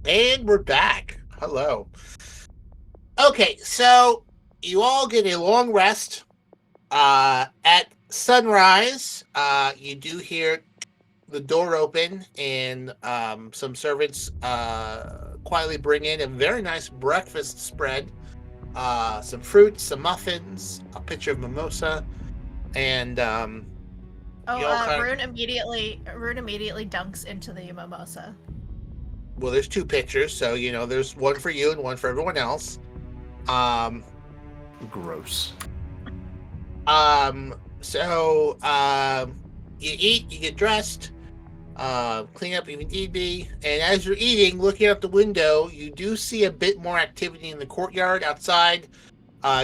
And we're back. Hello. Okay, so you all get a long rest. At sunrise, you do hear the door open and some servants quietly bring in a very nice breakfast spread. Some fruit, some muffins, a pitcher of mimosa, and Rune immediately dunks into the mimosa. Well, there's two pitchers, so there's one for you and one for everyone else. Gross. So you eat, you get dressed, clean up if need be, and as you're eating, looking out the window, you do see a bit more activity in the courtyard outside.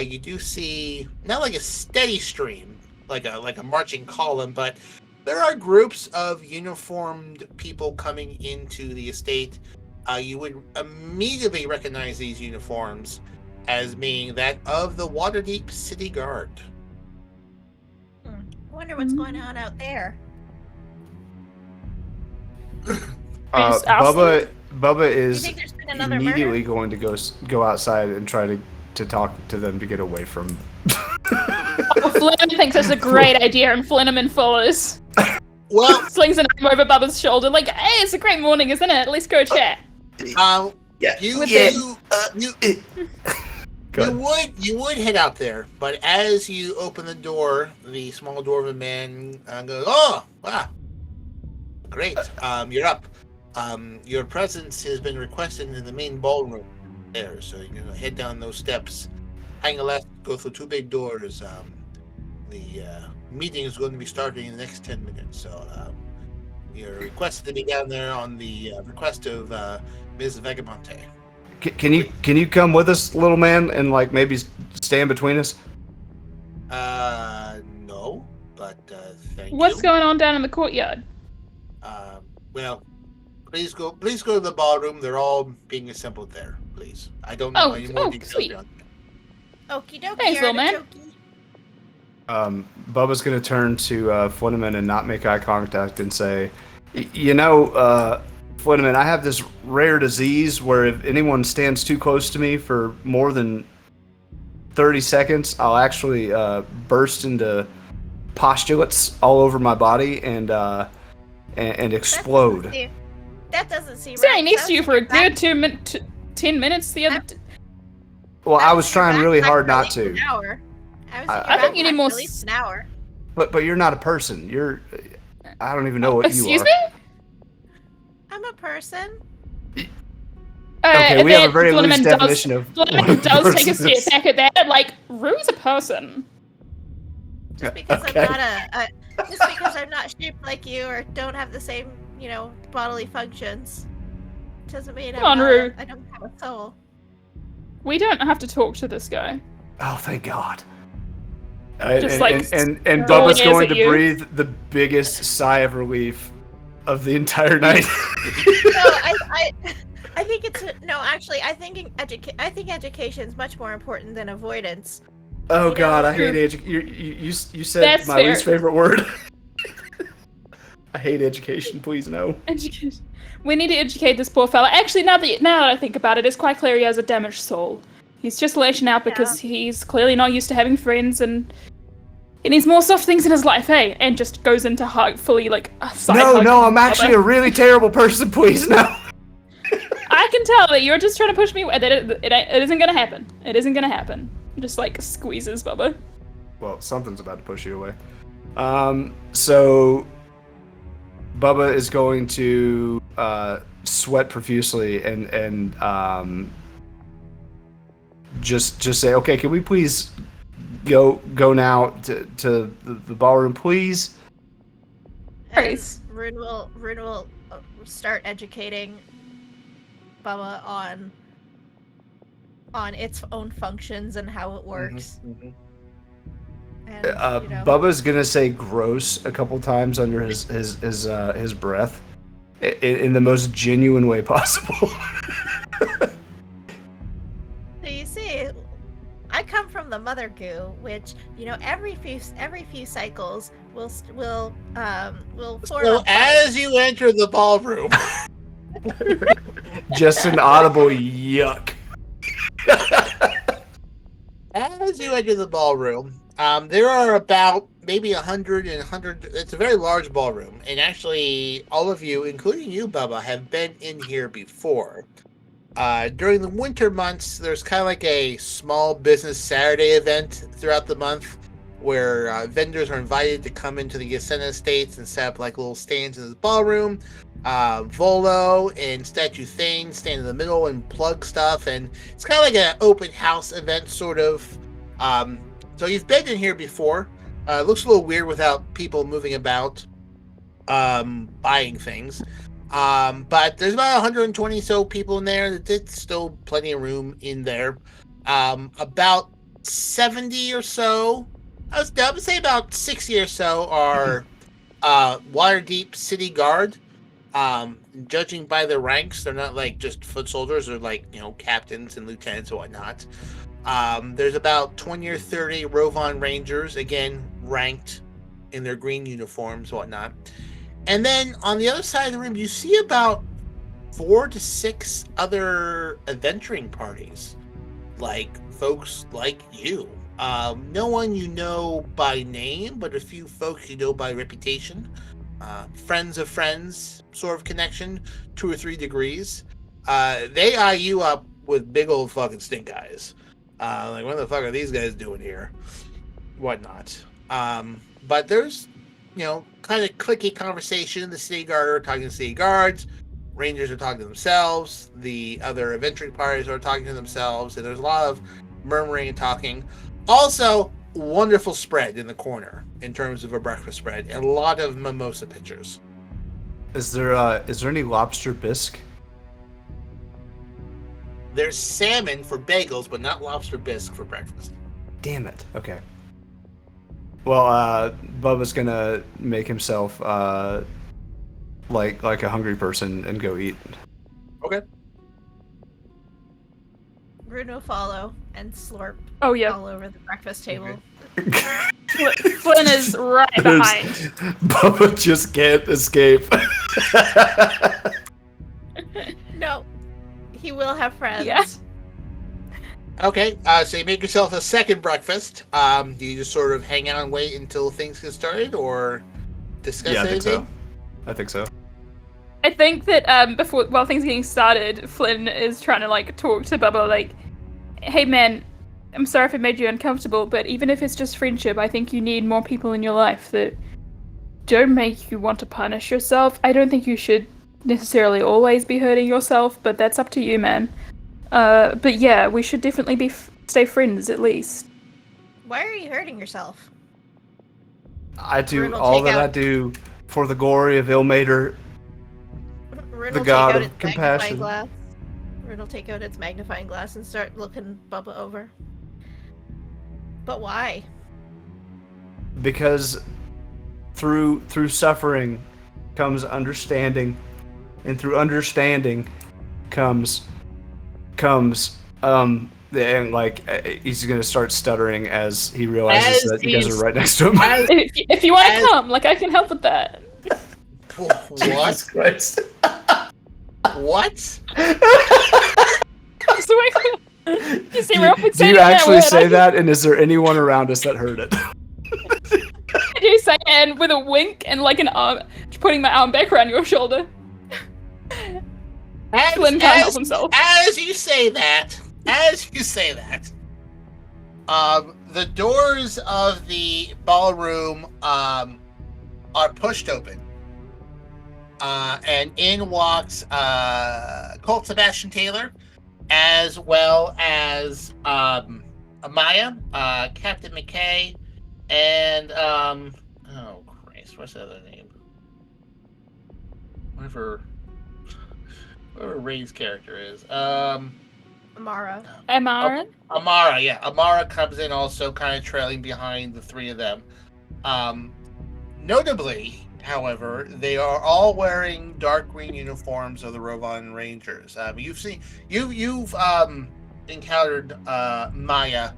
You do see not like a steady stream, like a marching column, but there are groups of uniformed people coming into the estate. You would immediately recognize these uniforms as being that of the Waterdeep City Guard. I wonder what's going on out there. Bubba is immediately going to go outside and try to talk to them to get away from. Flynn thinks that's a great idea, and Flinneman follows. Well, slings an arm over Bubba's shoulder, like, "Hey, it's a great morning, isn't it? Let's go chat." You would head out there, but as you open the door, the small dwarven man goes, "Oh, wow, great! You're up. Your presence has been requested in the main ballroom there, so you're gonna head down those steps, hang a left, go through two big doors. The meeting is going to be starting in the next 10 minutes, so you're requested to be down there on the request of Ms. Vagabonte." Can you come with us, little man, and maybe stand between us? No, but thank you. What's going on down in the courtyard? Well, please go to the ballroom. They're all being assembled there, please. I don't know any more details sweet. beyond that. Okie dokie. Thanks, little man. Bubba's going to turn to Flinneman and not make eye contact and say, Flinneman, I have this rare disease where if anyone stands too close to me for more than 30 seconds, I'll actually burst into postulates all over my body and explode. That doesn't seem right. Standing next to you for a good 10 minutes the other. Well, I was trying really hard not to. I think you need more. At least an hour. But you're not a person. I don't even know what you are. Excuse me? I'm a person. Okay, we have a very loose definition of. Flinneman does take a step back at that. Rue's a person. Just because I'm not shaped like you or don't have the same, bodily functions, doesn't mean I don't have a soul. We don't have to talk to this guy. Oh, thank God. And Bubba's going to breathe the biggest sigh of relief of the entire night. I think I think education is much more important than avoidance. Oh God, I hate education. You said That's my fair. least favorite word. I hate education. Please no. Education. We need to educate this poor fella. Actually, now that I think about it, it's quite clear he has a damaged soul. He's just lashing out because he's clearly not used to having friends and he needs more soft things in his life, hey? And just goes into fully a side hug. No, I'm actually a really terrible person. Please no. I can tell that you're just trying to push me. It isn't gonna happen. It isn't gonna happen. Just squeezes Bubba. Well, something's about to push you away. So Bubba is going to sweat profusely and just say, okay, can we please go now to the ballroom, please? Rune will start educating Bubba on its own functions and how it works. Mm-hmm. And, Bubba's gonna say "gross" a couple times under his breath, in the most genuine way possible. So you see, I come from the mother goo, which every few cycles will form. So as you enter the ballroom, Just an audible yuck. As you enter the ballroom, there are about maybe 100 and 100. It's a very large ballroom, and actually, all of you, including you, Bubba, have been in here before. During the winter months, there's kind of like a small business Saturday event throughout the month where vendors are invited to come into the Yasena Estates and set up like little stands in the ballroom. Volo and Statue Thane stand in the middle and plug stuff, and it's kind of like an open house event, sort of. So you've been in here before. It looks a little weird without people moving about, buying things. But there's about 120 so people in there. There's still plenty of room in there. About 70 or so, I would say about 60 or so are Waterdeep City Guard. Judging by their ranks, they're not like just foot soldiers. They're like, captains and lieutenants and whatnot. There's about 20 or 30 Rovan Rangers, again, ranked in their green uniforms and whatnot. And then on the other side of the room, you see about 4 to 6 other adventuring parties, like folks like you. No one you know by name, but a few folks you know by reputation. Friends of friends sort of connection, 2 or 3 degrees. They eye you up with big old fucking stink eyes. Like, what the fuck are these guys doing here? Whatnot. But there's, kind of clicky conversation. The city guard are talking to city guards. Rangers are talking to themselves. The other adventuring parties are talking to themselves. And there's a lot of murmuring and talking. Also, wonderful spread in the corner in terms of a breakfast spread. And a lot of mimosa pitchers. Is there any lobster bisque? There's salmon for bagels, but not lobster bisque for breakfast. Damn it. Okay. Well, Bubba's gonna make himself like a hungry person and go eat. Okay. Bruno follow and slurp Oh yeah. all over the breakfast table. Flynn is right behind. Bubba just can't escape. No, he will have friends. Yeah. Okay, so you make yourself a second breakfast. Do you just sort of hang out and wait until things get started, or discuss anything? I think so. I think that while things are getting started, Flynn is trying to talk to Bubba like, hey man, I'm sorry if it made you uncomfortable, but even if it's just friendship, I think you need more people in your life that don't make you want to punish yourself. I don't think you should necessarily always be hurting yourself, but that's up to you, man. But yeah, we should definitely stay friends at least. Why are you hurting yourself? I do all that I do for the glory of Ilmater, the god of compassion. Rin will take out its magnifying glass and start looking Bubba over. But why? Because through suffering comes understanding, and through understanding comes and he's gonna start stuttering as he realizes that you guys are right next to him. If you want to come, I can help with that. What? Jesus Christ. What? You see, we're do you actually say that, and is there anyone around us that heard it? I do say, and with a wink and an arm, putting my arm back around your shoulder. Flynn can't help himself. As you say that, the doors of the ballroom are pushed open. And in walks Colt Sebastian Taylor, as well as Amaya, Captain McKay, and oh Christ, what's the other name? Whatever Ray's character is. Amara. Amara, yeah. Amara comes in also, kind of trailing behind the 3 of them. Notably, however, they are all wearing dark green uniforms of the Rovan Rangers. You've encountered Maya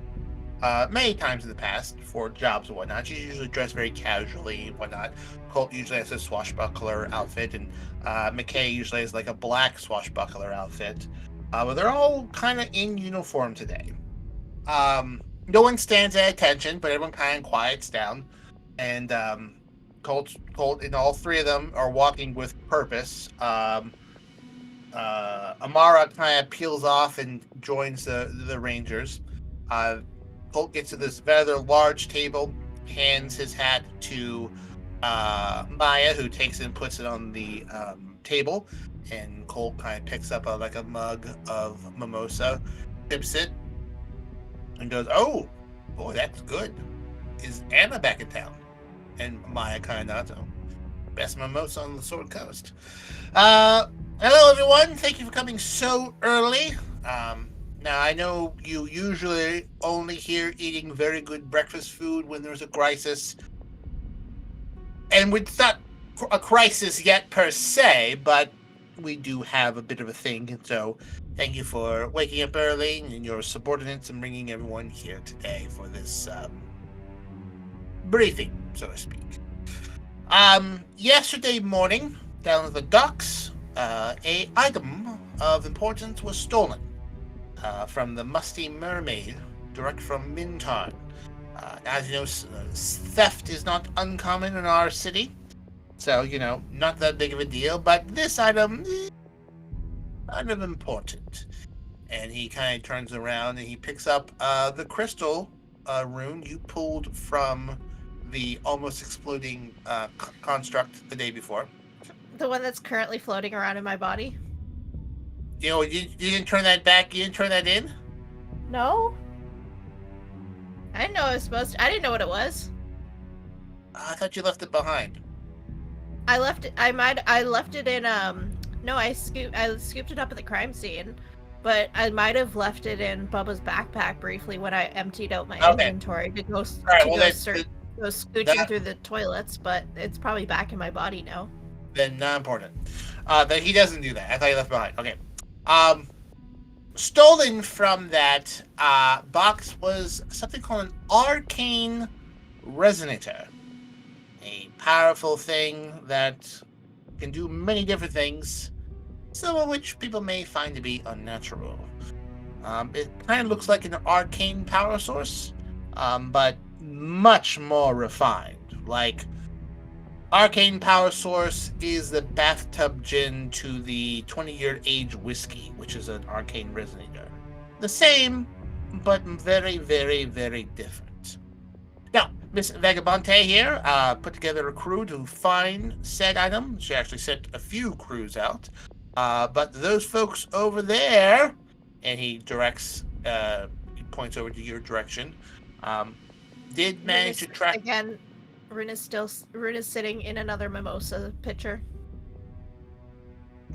many times in the past for jobs and whatnot. She's usually dressed very casually and whatnot. Colt usually has a swashbuckler outfit, and McKay usually has like a black swashbuckler outfit. But they're all kind of in uniform today. No one stands at attention, but everyone kind of quiets down. And Colt, and all three of them are walking with purpose. Amara kind of peels off and joins the Rangers. Colt gets to this rather large table, hands his hat to Maya, who takes it and puts it on the table. And Colt kind of picks up a mug of mimosa, sips it, and goes, "Oh, boy, that's good. Is Anna back in town?" And Maya kind of nods. "Oh, best mimosa on the Sword Coast." Hello, everyone. Thank you for coming so early. Now, I know you usually only here eating very good breakfast food when there's a crisis. And it's not a crisis yet per se, but we do have a bit of a thing. And so thank you for waking up early and your subordinates and bringing everyone here today for this briefing, so to speak. Yesterday morning, down at the docks, a item of importance was stolen from the Musty Mermaid, direct from Mintarn. As you know, theft is not uncommon in our city, so, not that big of a deal, but this item is kind of important. And he kind of turns around and he picks up the crystal rune you pulled from the almost exploding construct the day before. The one that's currently floating around in my body? You didn't turn that back? You didn't turn that in? No. I didn't know I was supposed to. I didn't know what it was. I thought you left it behind. I left it. I left it in. No, I scooped it up at the crime scene, but I might have left it in Bubba's backpack briefly when I emptied out my inventory to go scooching through the toilets. But it's probably back in my body now. Then not important. That he doesn't do that. I thought he left behind. Okay. Stolen from that box was something called an arcane resonator. A powerful thing that can do many different things, some of which people may find to be unnatural. It kind of looks like an arcane power source, but much more refined. Like, arcane power source is the bathtub gin to the 20-year age whiskey, which is an arcane resonator. The same, but very, very, very different. Now, Miss Vagabonte here put together a crew to find said item. She actually sent a few crews out. But those folks over there, and he directs, he points over to your direction, did manage to track... Again, Runa's sitting in another mimosa pitcher.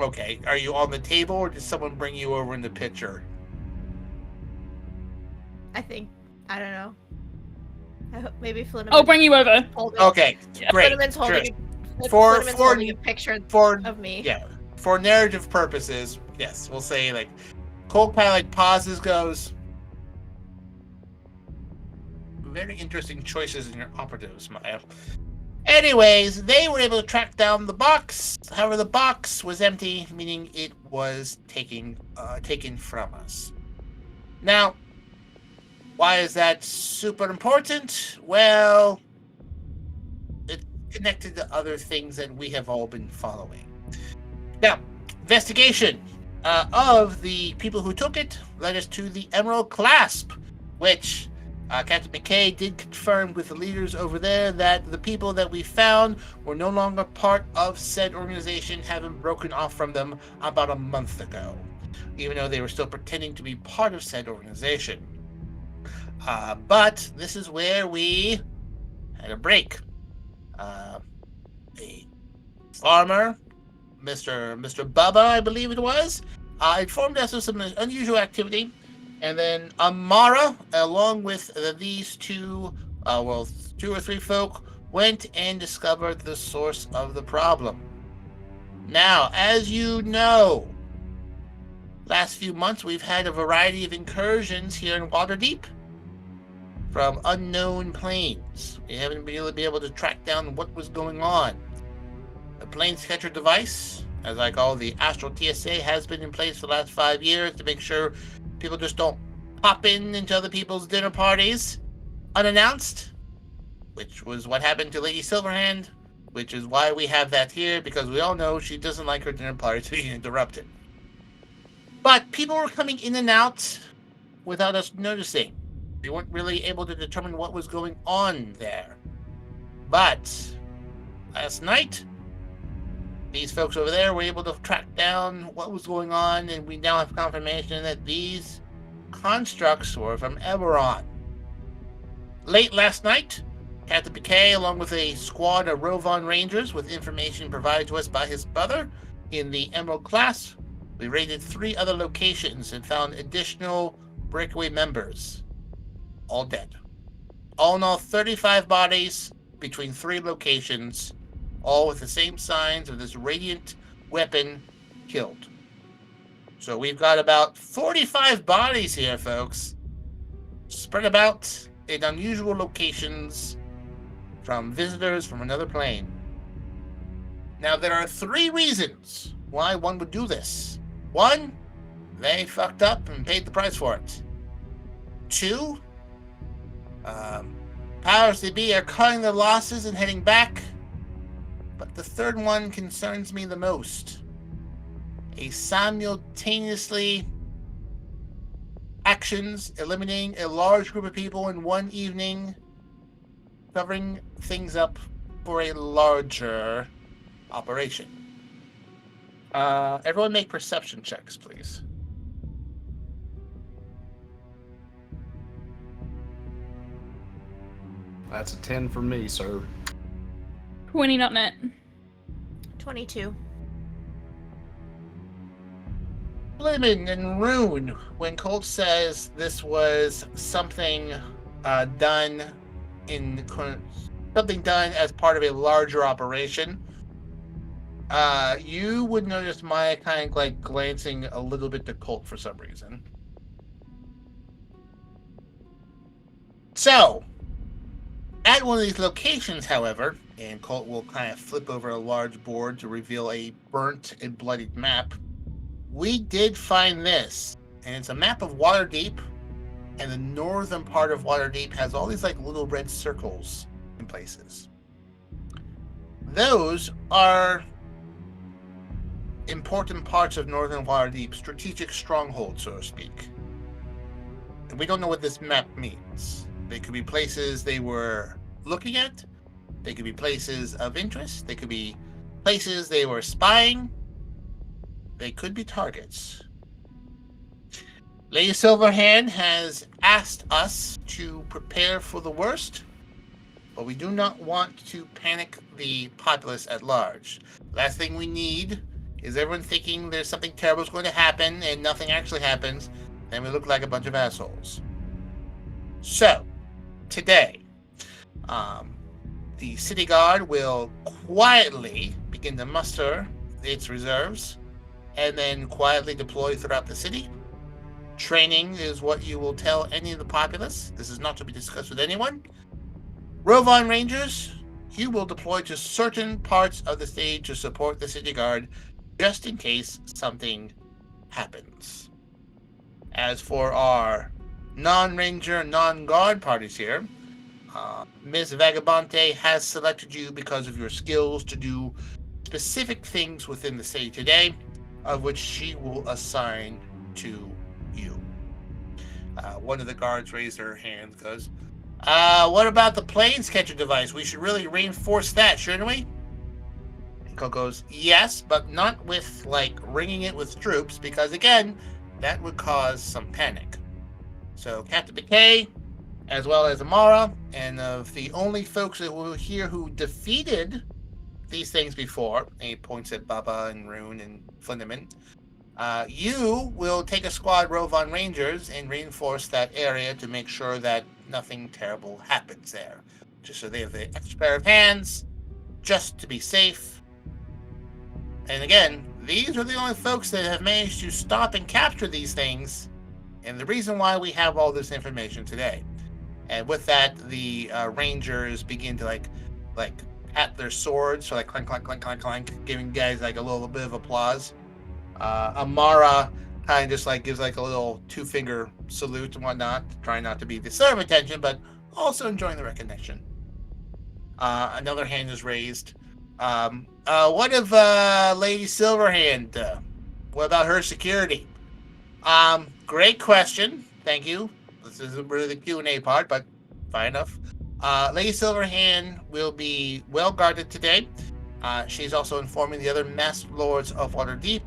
Okay, are you on the table, or did someone bring you over in the pitcher? I don't know. I hope maybe Flynn. I'll bring you over. Okay, great. Flynn holding a picture of me. Yeah, for narrative purposes, yes, we'll say like Colt kind of pauses, goes, very interesting choices in your operatives, Maya. Anyways, they were able to track down the box. However, the box was empty, meaning it was taken from us. Now, why is that super important? Well, it's connected to other things that we have all been following. Now, investigation of the people who took it led us to the Emerald Clasp, which Captain McKay did confirm with the leaders over there that the people that we found were no longer part of said organization, having broken off from them about a month ago, even though they were still pretending to be part of said organization. But this is where we had a break. A farmer, Mr. Bubba, I believe it was, informed us of some unusual activity. And then Amara, along with these two or three folk, went and discovered the source of the problem. Now, as you know, last few months we've had a variety of incursions here in Waterdeep. from unknown planes. We haven't been able to track down what was going on. The planes catcher device, as I call the Astral TSA, has been in place for the last 5 years to make sure people just don't pop into other people's dinner parties unannounced, which was what happened to Lady Silverhand, which is why we have that here, because we all know she doesn't like her dinner parties being interrupted. But people were coming in and out without us noticing. We weren't really able to determine what was going on there. But last night, these folks over there were able to track down what was going on, and we now have confirmation that these constructs were from Eberron. Late last night, Captain Piquet, along with a squad of Rovon Rangers with information provided to us by his brother in the Emerald class, we raided 3 other locations and found additional breakaway members, all dead. All in all, 35 bodies between 3 locations, all with the same signs of this radiant weapon killed. So we've got about 45 bodies here, folks, spread about in unusual locations from visitors from another plane. Now, there are 3 reasons why one would do this. 1, they fucked up and paid the price for it. 2, powers that be are cutting their losses and heading back. But the 3rd one concerns me the most. A simultaneously actions eliminating a large group of people in one evening, covering things up for a larger operation. Everyone make perception checks, please. That's a 10 for me, sir. 20 not net. 22. Flimin and Rune, when Colt says this was something done as part of a larger operation, you would notice Maya kind of like glancing a little bit to Colt for some reason. So, at one of these locations, however, and Colt will kind of flip over a large board to reveal a burnt and bloodied map, we did find this, and it's a map of Waterdeep, and the northern part of Waterdeep has all these like little red circles in places. Those are important parts of northern Waterdeep, strategic strongholds, so to speak. And we don't know what this map means. They could be places they were looking at. They could be places of interest. They could be places they were spying. They could be targets. Lady Silverhand has asked us to prepare for the worst, but we do not want to panic the populace at large. Last thing we need is everyone thinking there's something terrible is going to happen and nothing actually happens, and we look like a bunch of assholes. So, today, the city guard will quietly begin to muster its reserves and then quietly deploy throughout the city. Training is what you will tell any of the populace. This is not to be discussed with anyone. Rovon Rangers, you will deploy to certain parts of the stage to support the city guard just in case something happens. As for our non-ranger, non-guard parties here, Ms. Vagabonte has selected you because of your skills to do specific things within the city today, of which she will assign to you. One of the guards raised her hand and goes, what about the planes catcher device? We should really reinforce that, shouldn't we? And Colt goes, yes, but not with, like, ringing it with troops, because, again, that would cause some panic. So, Captain McKay, as well as Amara, and of the only folks that were here who defeated these things before, and he points at Baba and Rune and Flindeman, you will take a squad Rovon Rangers and reinforce that area to make sure that nothing terrible happens there. Just so they have the extra pair of hands, just to be safe. And again, these are the only folks that have managed to stop and capture these things, and the reason why we have all this information today. And with that, the rangers begin to like pat their swords, so like clank, clank, clank, clank, clank, giving guys like a little bit of applause. Amara kind of just like gives like a little 2-finger salute and whatnot, trying not to be the center of attention, but also enjoying the recognition. Another hand is raised. What of Lady Silverhand? What about her security? Great question. Thank you. This isn't really the Q&A part, but fine enough. Lady Silverhand will be well guarded today. She's also informing the other masked lords of Waterdeep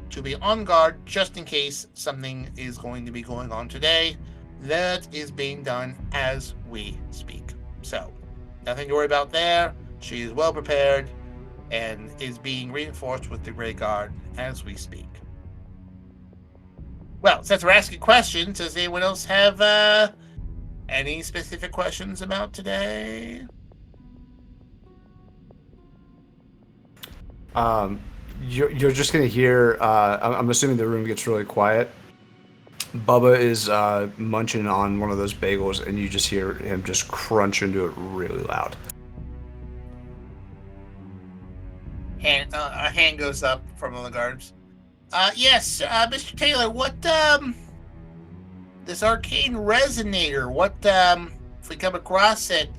to be on guard just in case something is going to be going on today. That is being done as we speak. So, nothing to worry about there. She is well prepared and is being reinforced with the Grey Guard as we speak. Well, since we're asking questions, does anyone else have any specific questions about today? You're just gonna hear. I'm assuming the room gets really quiet. Bubba is munching on one of those bagels, and you just hear him just crunch into it really loud. A hand goes up from one of the guards. Yes, Mr. Taylor, what, this arcane resonator, what, if we come across it,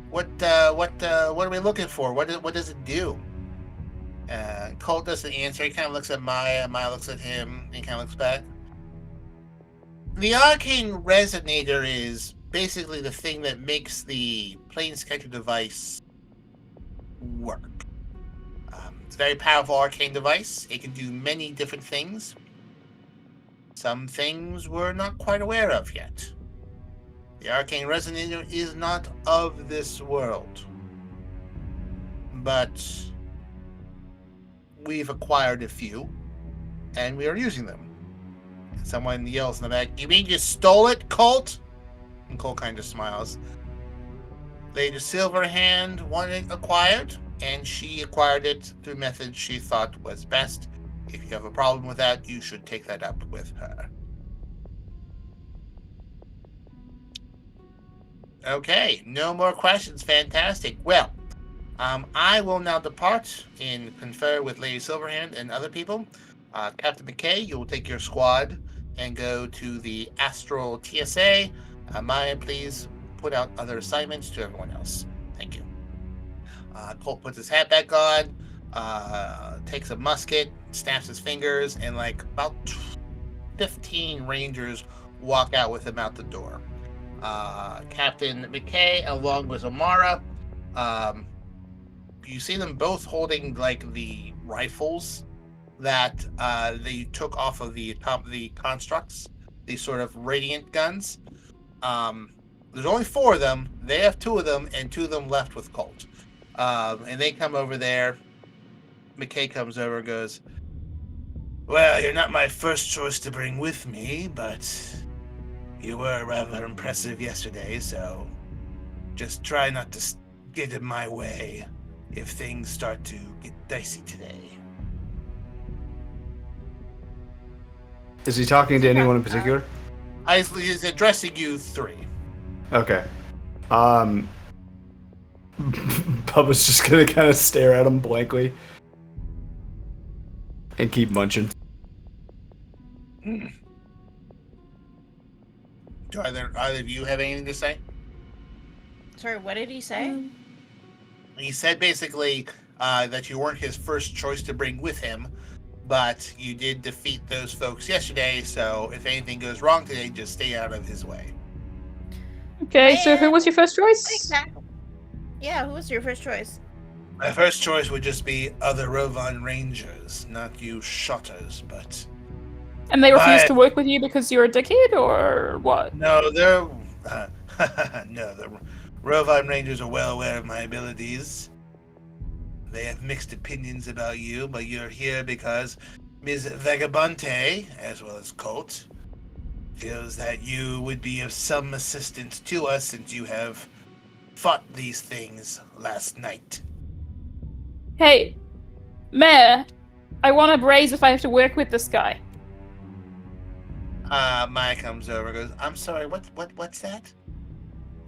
what are we looking for? What does it do? Colt doesn't answer. He kind of looks at Maya. Maya looks at him, and he kind of looks back. The arcane resonator is basically the thing that makes the planescatter device work. It's a very powerful arcane device. It can do many different things. Some things we're not quite aware of yet. The arcane resonator is not of this world. But we've acquired a few, and we are using them. And someone yells in the back, "You mean you stole it, Colt?" And Colt kind of smiles. Lady Silverhand wanted it acquired, and she acquired it through methods she thought was best. If you have a problem with that, you should take that up with her. Okay, no more questions. Fantastic. Well, I will now depart and confer with Lady Silverhand and other people. Captain McKay, you will take your squad and go to the Astral TSA. Maya, please put out other assignments to everyone else. Thank you. Colt puts his hat back on, takes a musket, snaps his fingers, and like about 15 rangers walk out with him out the door. Captain McKay, along with Amara, you see them both holding like the rifles that they took off of the top of the constructs, these sort of radiant guns. There's only 4 of them. They have 2 of them, and 2 of them left with Colt. And they come over there. McKay comes over and goes, "Well, you're not my first choice to bring with me, but you were rather impressive yesterday, so just try not to get in my way if things start to get dicey today." Is he talking to anyone in particular? He's addressing you 3. Okay. Bubba's just gonna kind of stare at him blankly and keep munching. Do either of you have anything to say? Sorry, what did he say? He said basically that you weren't his first choice to bring with him, but you did defeat those folks yesterday, so if anything goes wrong today, just stay out of his way. Okay, so who was your first choice? Yeah, who was your first choice? My first choice would just be other Rovan Rangers, not you shotters, but... And they refused to work with you because you're a dickhead, or what? No, they're... no, the Rovan Rangers are well aware of my abilities. They have mixed opinions about you, but you're here because Ms. Vagabante, as well as Colt, feels that you would be of some assistance to us since you have fought these things last night. Hey, Mayor, I want to raise if I have to work with this guy. Maya comes over and goes, "I'm sorry, what's that?"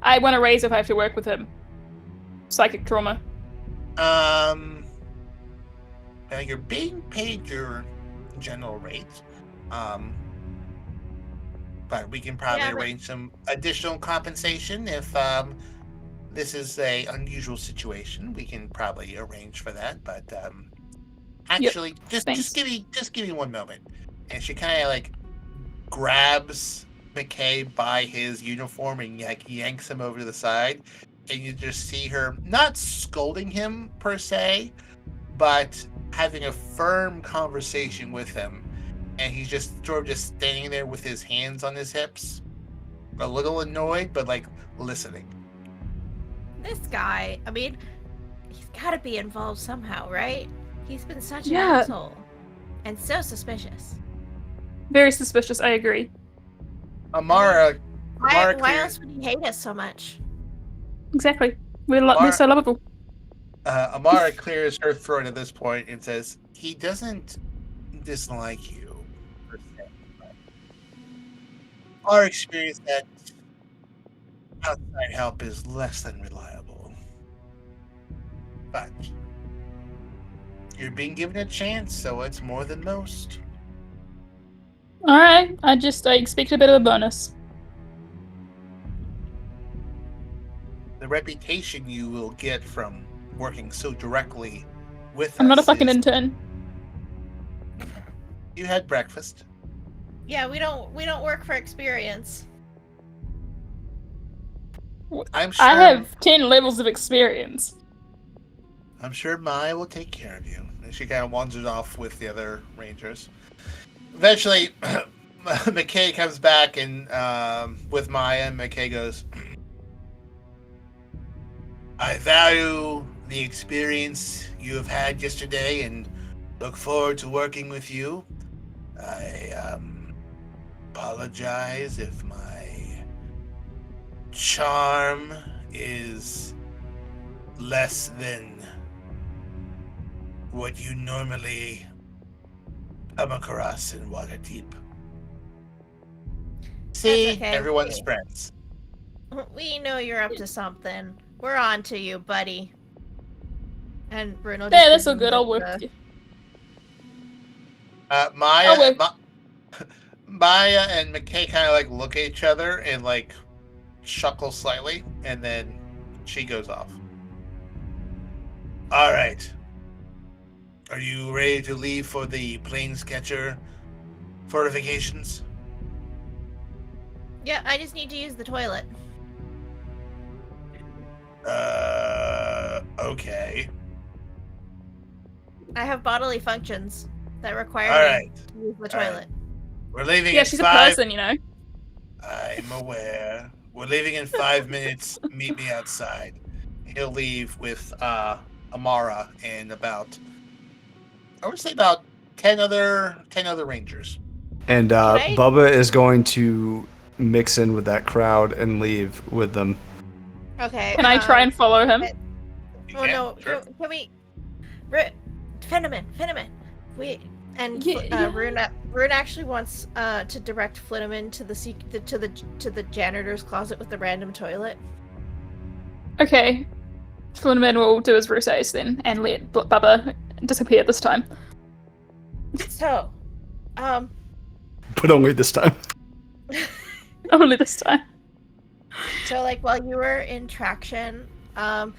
I want to raise if I have to work with him. Psychic trauma. You're being paid your general rate. But we can probably arrange some additional compensation if this is a unusual situation. We can probably arrange for that. But actually, just give me one moment. And she kind of like grabs McKay by his uniform and like yanks him over to the side, and you just see her not scolding him per se, but having a firm conversation with him. And he's just sort of just standing there with his hands on his hips, a little annoyed, but like listening. This guy, I mean, he's got to be involved somehow, right? He's been such an asshole and so suspicious. Very suspicious. I agree. Amara. Why else would he hate us so much? Exactly. We're so lovable. Amara clears her throat at this point and says, "He doesn't dislike you. Our experience that outside help is less than reliable. But you're being given a chance, so it's more than most." Alright, I expect a bit of a bonus. The reputation you will get from working so directly with I'm us not a fucking intern. You had breakfast. Yeah, we don't work for experience. I'm sure. I have 10 levels of experience. I'm sure Maya will take care of you. And she kind of wanders off with the other rangers. Eventually, McKay comes back and with Maya, and McKay goes, "I value the experience you have had yesterday and look forward to working with you. I apologize if my charm is less than what you normally come across in Waterdeep. See, okay. Everyone's friends." We know you're up to something. We're on to you, buddy. And Bruno. Yeah, that's so good. I'll work with you. Maya and McKay kind of like look at each other and like chuckle slightly, and then she goes off. All right. Are you ready to leave for the Planescatcher fortifications? Yeah, I just need to use the toilet. Okay. I have bodily functions that require me to use the toilet. We're leaving. Yeah, she's a person, you know. I'm aware. We're leaving in 5 minutes. Meet me outside. He'll leave with Amara and about 10 other rangers. And Bubba is going to mix in with that crowd and leave with them. Okay. Can I try and follow him? Oh no! Sure. Can we? Fenneman. Rune actually wants to direct Flinneman to the janitor's closet with the random toilet. Okay. Flinneman will do as Rue says then, and let Bubba disappear this time. So, But only this time. Only this time. So, like, while you were in traction, I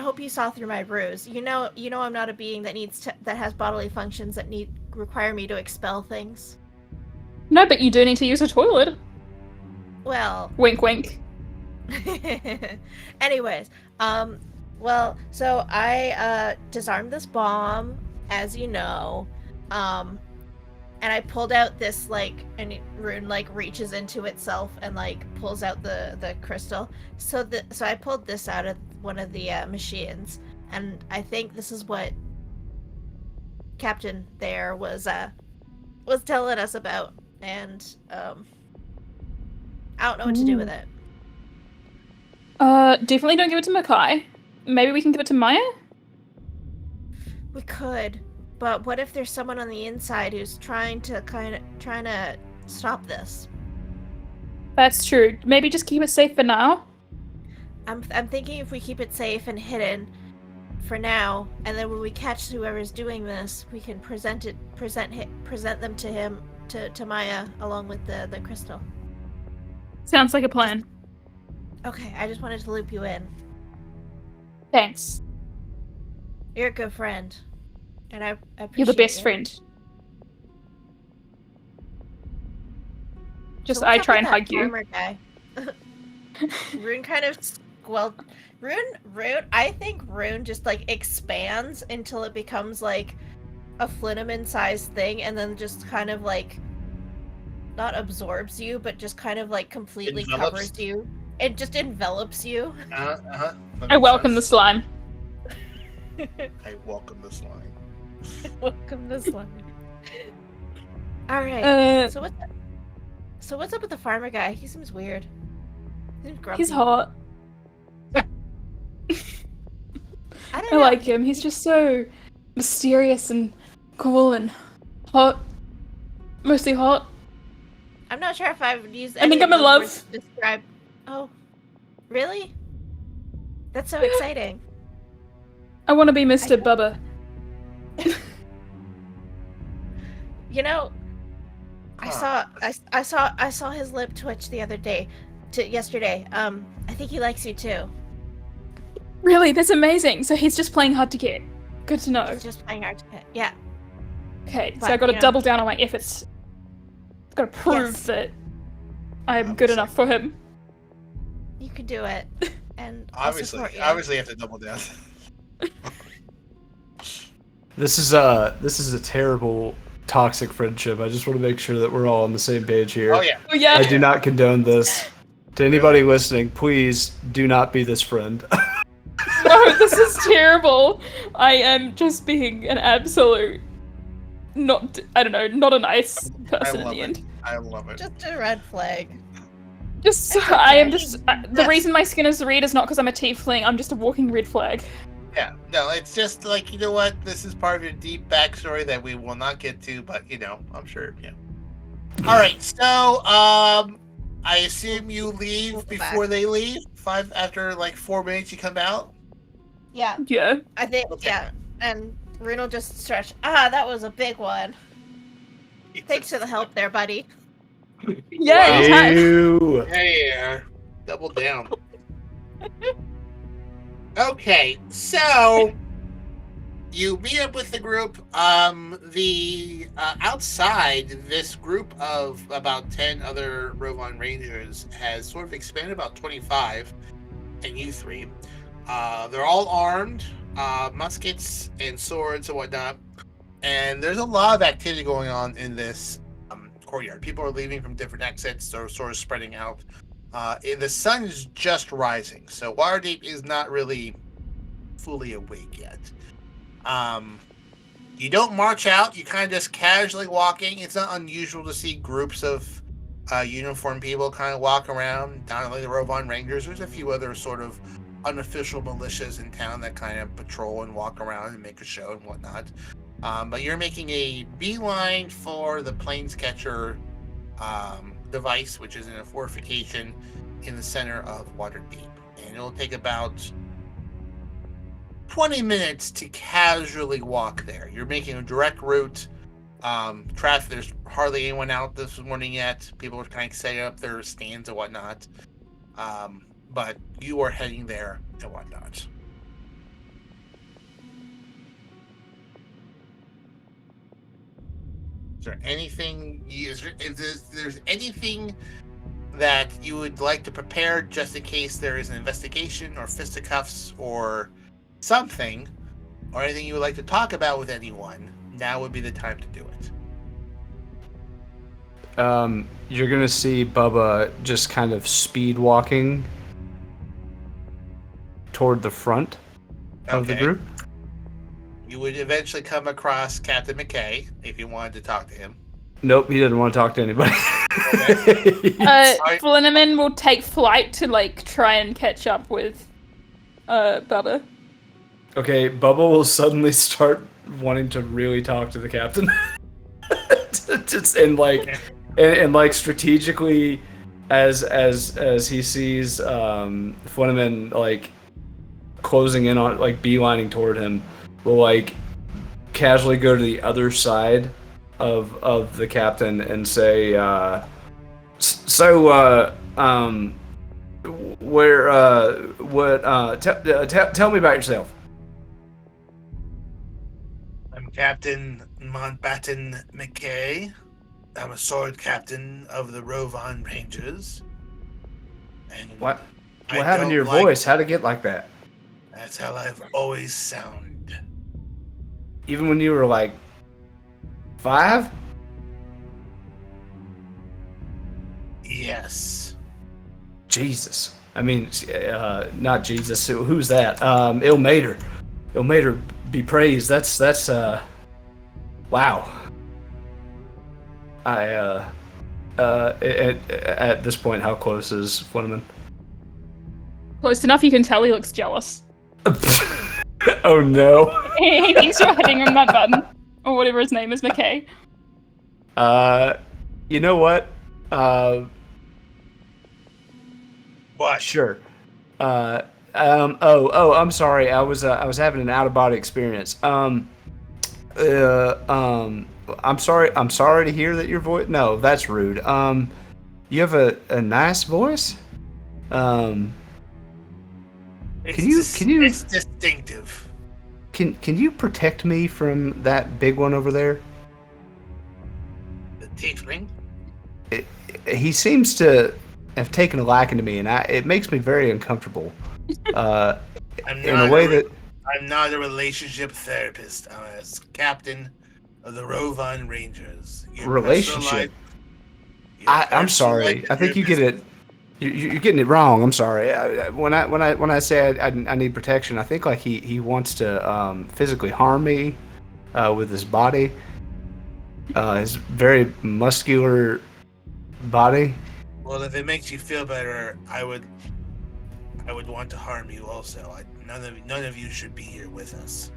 hope you saw through my ruse. You know, I'm not a being that that has bodily functions that require me to expel things. No, but you do need to use a toilet. Well, wink, wink. Anyways, so I disarmed this bomb, as you know, and I pulled out this and Rune reaches into itself and pulls out the crystal. So I pulled this out of one of the machines, and I think this is what Captain there was telling us about, and I don't know what to do with it. Definitely don't give it to Makai. Maybe we can give it to Maya? We could, but what if there's someone on the inside who's trying to stop this? That's true. Maybe just keep it safe for now. I'm thinking if we keep it safe and hidden for now, and then when we catch whoever's doing this, we can present them to him, to Maya, along with the crystal. Sounds like a plan. Okay, I just wanted to loop you in. Thanks. You're a good friend, and I appreciate You're the best you. friend. Just So I what's up try with and that hug you. farmer guy? Rune kind of Rune. I think Rune just like expands until it becomes like a Flynneman-sized thing, and then just kind of like not absorbs you, but just kind of like completely covers you. It just envelops you. I welcome the slime. I welcome the slime. Welcome this one. All right. So what's up with the farmer guy? He seems weird. He seems grumpy. He's hot. I don't I know. like him. He's just so mysterious and cool and hot. Mostly hot. I'm not sure if I would use. I think I'm in love. To describe. Oh, really? That's so exciting. I want to be Mr. Bubba. You know, I saw his lip twitch the other day, yesterday. I think he likes you too. Really? That's amazing. So he's just playing hard to get. Good to know. He's just playing hard to get. Yeah. Okay, so But, I got to yeah. double down on my efforts. Got to prove Yes. that I'm good enough for him. You can do it. And I'll support you. Obviously, you have to double down. This is a terrible toxic friendship. I just want to make sure that we're all on the same page here. Oh yeah. Oh yeah. I do not condone this. To anybody listening, please do not be this friend. No, this is terrible. I am just being an absolute not a nice person in the end. I love it. Just a red flag. Just I am just the reason my skin is red is not because I'm a tiefling. I'm just a walking red flag. Yeah, no, it's just like, you know what? This is part of your deep backstory that we will not get to, but I'm sure. Yeah. All right, so I assume you leave before they leave. After like 4 minutes, you come out. Yeah. Yeah. I think. Okay. Yeah. And Rune will just stretch. That was a big one. Thanks for the help there, buddy. Yeah. Wow. Anytime. Ew. Yeah, double down. Okay, so you meet up with the group. Outside, this group of about 10 other Rovon Rangers has sort of expanded about 25, and you three. They're all armed, muskets and swords and whatnot. And there's a lot of activity going on in this courtyard. People are leaving from different exits. They're sort of spreading out. The sun is just rising, so Waterdeep is not really fully awake yet. You don't march out. You kind of just casually walking. It's not unusual to see groups of uniformed people kind of walk around. Not only the Rovon Rangers, there's a few other sort of unofficial militias in town that kind of patrol and walk around and make a show and whatnot. But you're making a beeline for the Planescatcher device, which is in a fortification in the center of Waterdeep, and it'll take about 20 minutes to casually walk there. You're making a direct route. Traffic, there's hardly anyone out this morning yet. People are kind of setting up their stands and whatnot, but you are heading there and whatnot. Is there anything? If there's anything that you would like to prepare, just in case there is an investigation or fisticuffs or something, or anything you would like to talk about with anyone, now would be the time to do it. You're gonna see Bubba just kind of speed walking toward the front of the Okay. group. You would eventually come across Captain McKay if you wanted to talk to him. Nope, he didn't want to talk to anybody. Flynneman will take flight to try and catch up with Bubba. Okay, Bubba will suddenly start wanting to really talk to the captain. Just and strategically as he sees Flinneman like closing in on, like beelining toward him, will like casually go to the other side of the captain and say, tell me about yourself. I'm Captain Mountbatten McKay. I'm a sword captain of the Rovan Rangers. And What happened to your voice? How'd it get like that? That's how I've always sounded. Even when you were like 5? Yes. Jesus. I mean, not Jesus. Who's that? Ilmater. Ilmater be praised. That's wow. At this point, how close is Flinneman? Close enough you can tell he looks jealous. Oh no. He thinks you're hitting him that button. Or whatever his name is, McKay. You know what? What? Sure. I'm sorry. I was having an out-of-body experience. I'm sorry to hear that your voice. No, that's rude. You have a nice voice. Can you? It's distinctive. Can you protect me from that big one over there? The tiefling? He seems to have taken a liking to me, and it makes me very uncomfortable. In a way that I'm not a relationship therapist. I'm a captain of the Rovan Rangers. Relationship. I'm sorry. I think you get it. You're getting it wrong. I'm sorry. When I say I need protection, I think like he wants to physically harm me with his body, his very muscular body. Well, if it makes you feel better, I would want to harm you also. None of you should be here with us.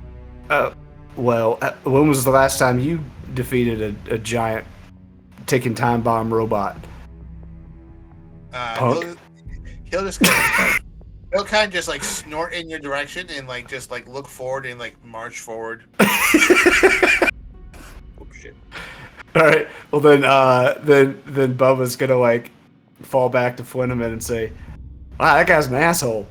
Well, when was the last time you defeated a giant ticking time bomb robot? Punk? He'll just he'll kind of just like snort in your direction and like just like look forward and like march forward. Oh shit! All right. Well then Bubba's gonna like fall back to Flinneman and say, "Wow, that guy's an asshole."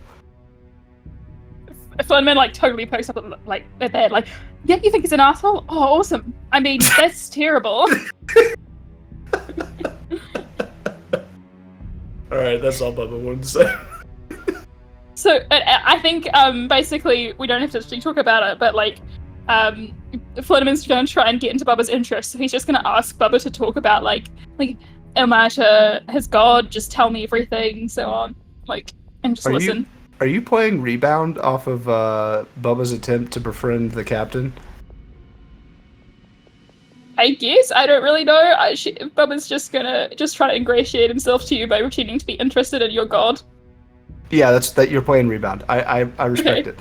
Flinneman like totally pokes up like at that, like, yeah, you think he's an asshole? Oh, awesome. I mean, that's terrible. All right, that's all Bubba wanted to say. So I think basically we don't have to actually talk about it, but like Flinneman's going to try and get into Bubba's interest, so he's just going to ask Bubba to talk about like Ilmater, his god, just tell me everything, so on, like, and just listen. Are you playing Rebound off of Bubba's attempt to befriend the captain? I guess. I don't really know. Bubba's just gonna try to ingratiate himself to you by pretending to be interested in your god. Yeah, that you're playing Rebound. I respect it.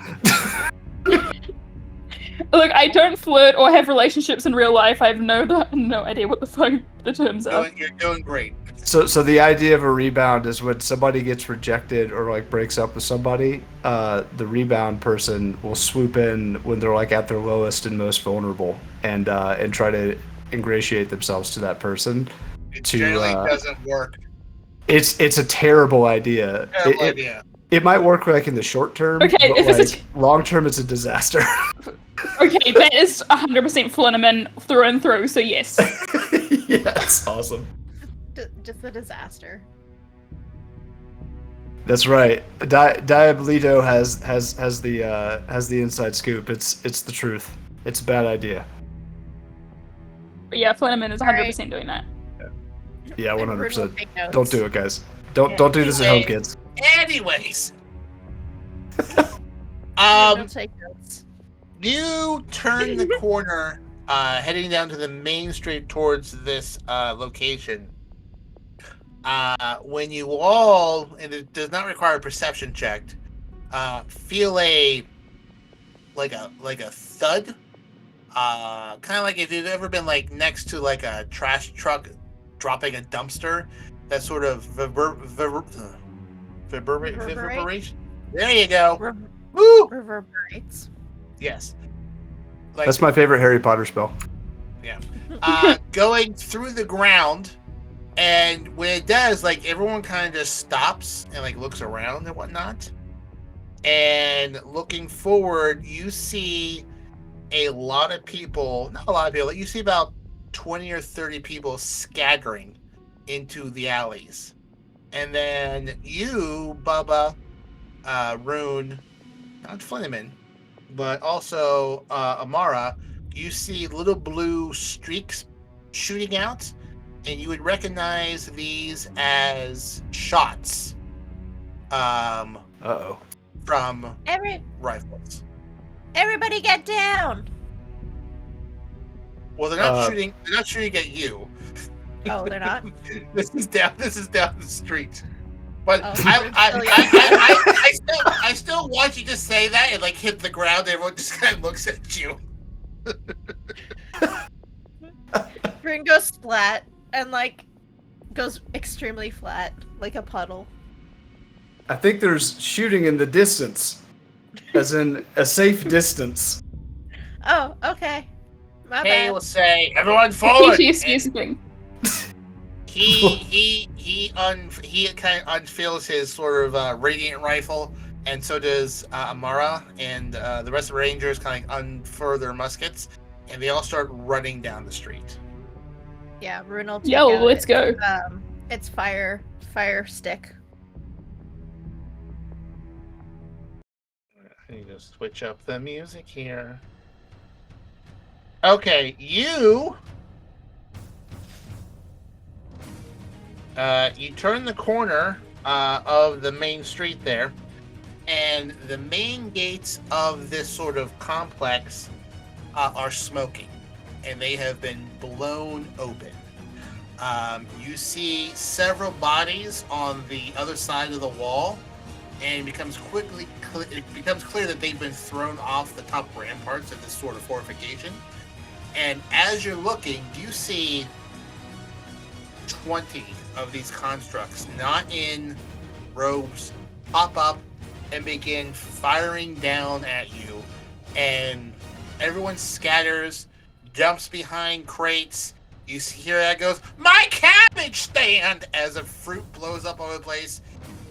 Look, I don't flirt or have relationships in real life. I have no idea what the fuck the terms are. You're doing great. So the idea of a rebound is when somebody gets rejected or like breaks up with somebody, the rebound person will swoop in when they're like at their lowest and most vulnerable, and try to ingratiate themselves to that person. It generally doesn't work. It's a terrible idea. Terrible idea. It might work like in the short term, okay, but like long term, it's a disaster. Okay, that is 100% Flinneman through and through. So yes. Yes, awesome. Just a disaster. That's right. Diabolito has the inside scoop. It's the truth. It's a bad idea. But yeah, Flinneman is 100% doing that. Yeah, 100%. Don't do it, guys. Don't do this at home, kids. Anyways, Take notes. you turn the corner, heading down to the main street towards this location. When you all, and it does not require a perception check, feel a thud, kind of like if you've ever been like next to like a trash truck dropping a dumpster, that sort of Reverberate? reverberation. There you go. Rever- Woo! reverberates. Yes. Like, That's my favorite Harry Potter spell. going through the ground, and when it does, like everyone kind of just stops and like looks around and whatnot. And looking forward, you see a lot of people, not a lot of people, you see about 20 or 30 people scattering into the alleys. And then you, Bubba, Rune, not Flinneman, but also Amara, you see little blue streaks shooting out, and you would recognize these as shots Uh-oh. from rifles. Everybody get down! Well, they're not shooting. They're not shooting at you. Oh, they're not? This is down the street. But Oh, I still want you to say that and like hit the ground. Everyone just kind of looks at you. Rune goes splat and like goes extremely flat, like a puddle. I think there's shooting in the distance, as in a safe distance. Oh, okay. My Hey, bad. will say, everyone forward. Excuse me. He kind of unfills his sort of radiant rifle, and so does Amara, and the rest of the Rangers kind of unfurl their muskets, and they all start running down the street. Yeah, Rune will take Yo, out let's go. It's fire stick. I need to switch up the music here. Okay, you turn the corner of the main street there, and the main gates of this sort of complex are smoking, and they have been blown open. You see several bodies on the other side of the wall, and it becomes clear that they've been thrown off the top ramparts of this sort of fortification. And as you're looking, you see 20 of these constructs, not in robes, pop up and begin firing down at you. And everyone scatters, jumps behind crates. You hear that goes, "My cabbage stand!" as a fruit blows up over the place.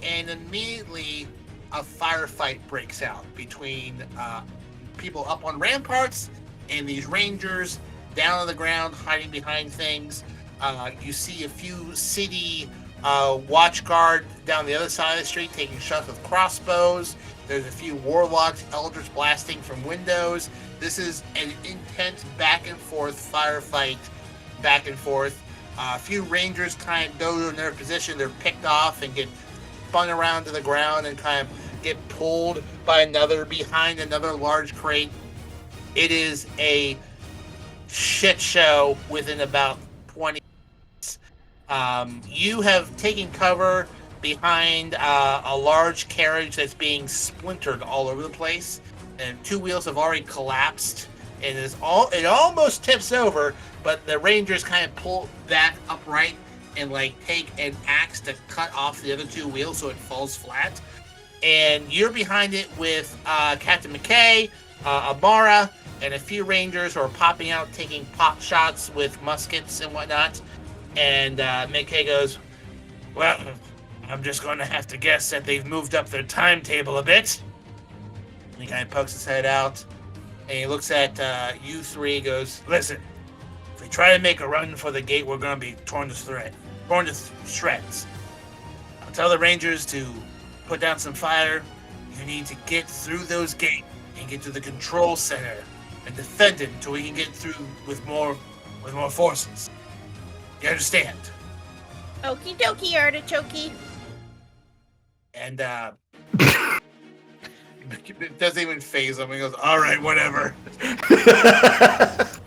And immediately a firefight breaks out between people up on ramparts and these Rangers down on the ground hiding behind things. You see a few city watch guard down the other side of the street taking shots with crossbows. There's a few warlocks, elders blasting from windows. This is an intense back and forth firefight, back and forth. A few Rangers kind of go to their position. They're picked off and get spun around to the ground and kind of get pulled by behind another large crate. It is a shit show within about 20 minutes. You have taken cover behind a large carriage that's being splintered all over the place, and two wheels have already collapsed, and it almost tips over, but the Rangers kind of pull back upright and like take an axe to cut off the other two wheels so it falls flat. And you're behind it with Captain McKay, Amara, and a few Rangers who are popping out, taking pot shots with muskets and whatnot. And McKay goes, "Well, I'm just going to have to guess that they've moved up their timetable a bit." And he kind of pokes his head out, and he looks at you three and goes, "Listen, if we try to make a run for the gate, we're going to be torn to shreds. I'll tell the Rangers to put down some fire. You need to get through those gates and get to the control center and defend it until we can get through with more forces. You understand?" Okie dokie, artichoke. And it doesn't even faze him. He goes, "All right, whatever."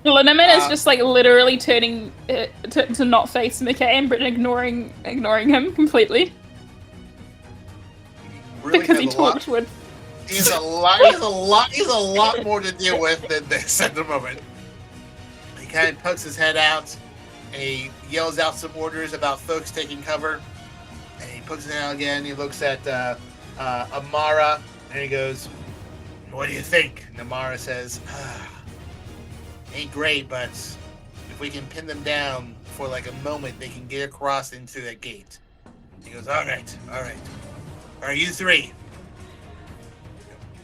Linneman is just like literally turning to not face McKay and ignoring him completely Really because he has a lot- talked with. He's a lot more to deal with than this at the moment. He kind of pokes his head out, and yells out some orders about folks taking cover. And he puts it down again. He looks at Amara, and he goes, "What do you think?" And Amara says, "Ain't great, but if we can pin them down for like a moment, they can get across into that gate." He goes, all right. All right, you three.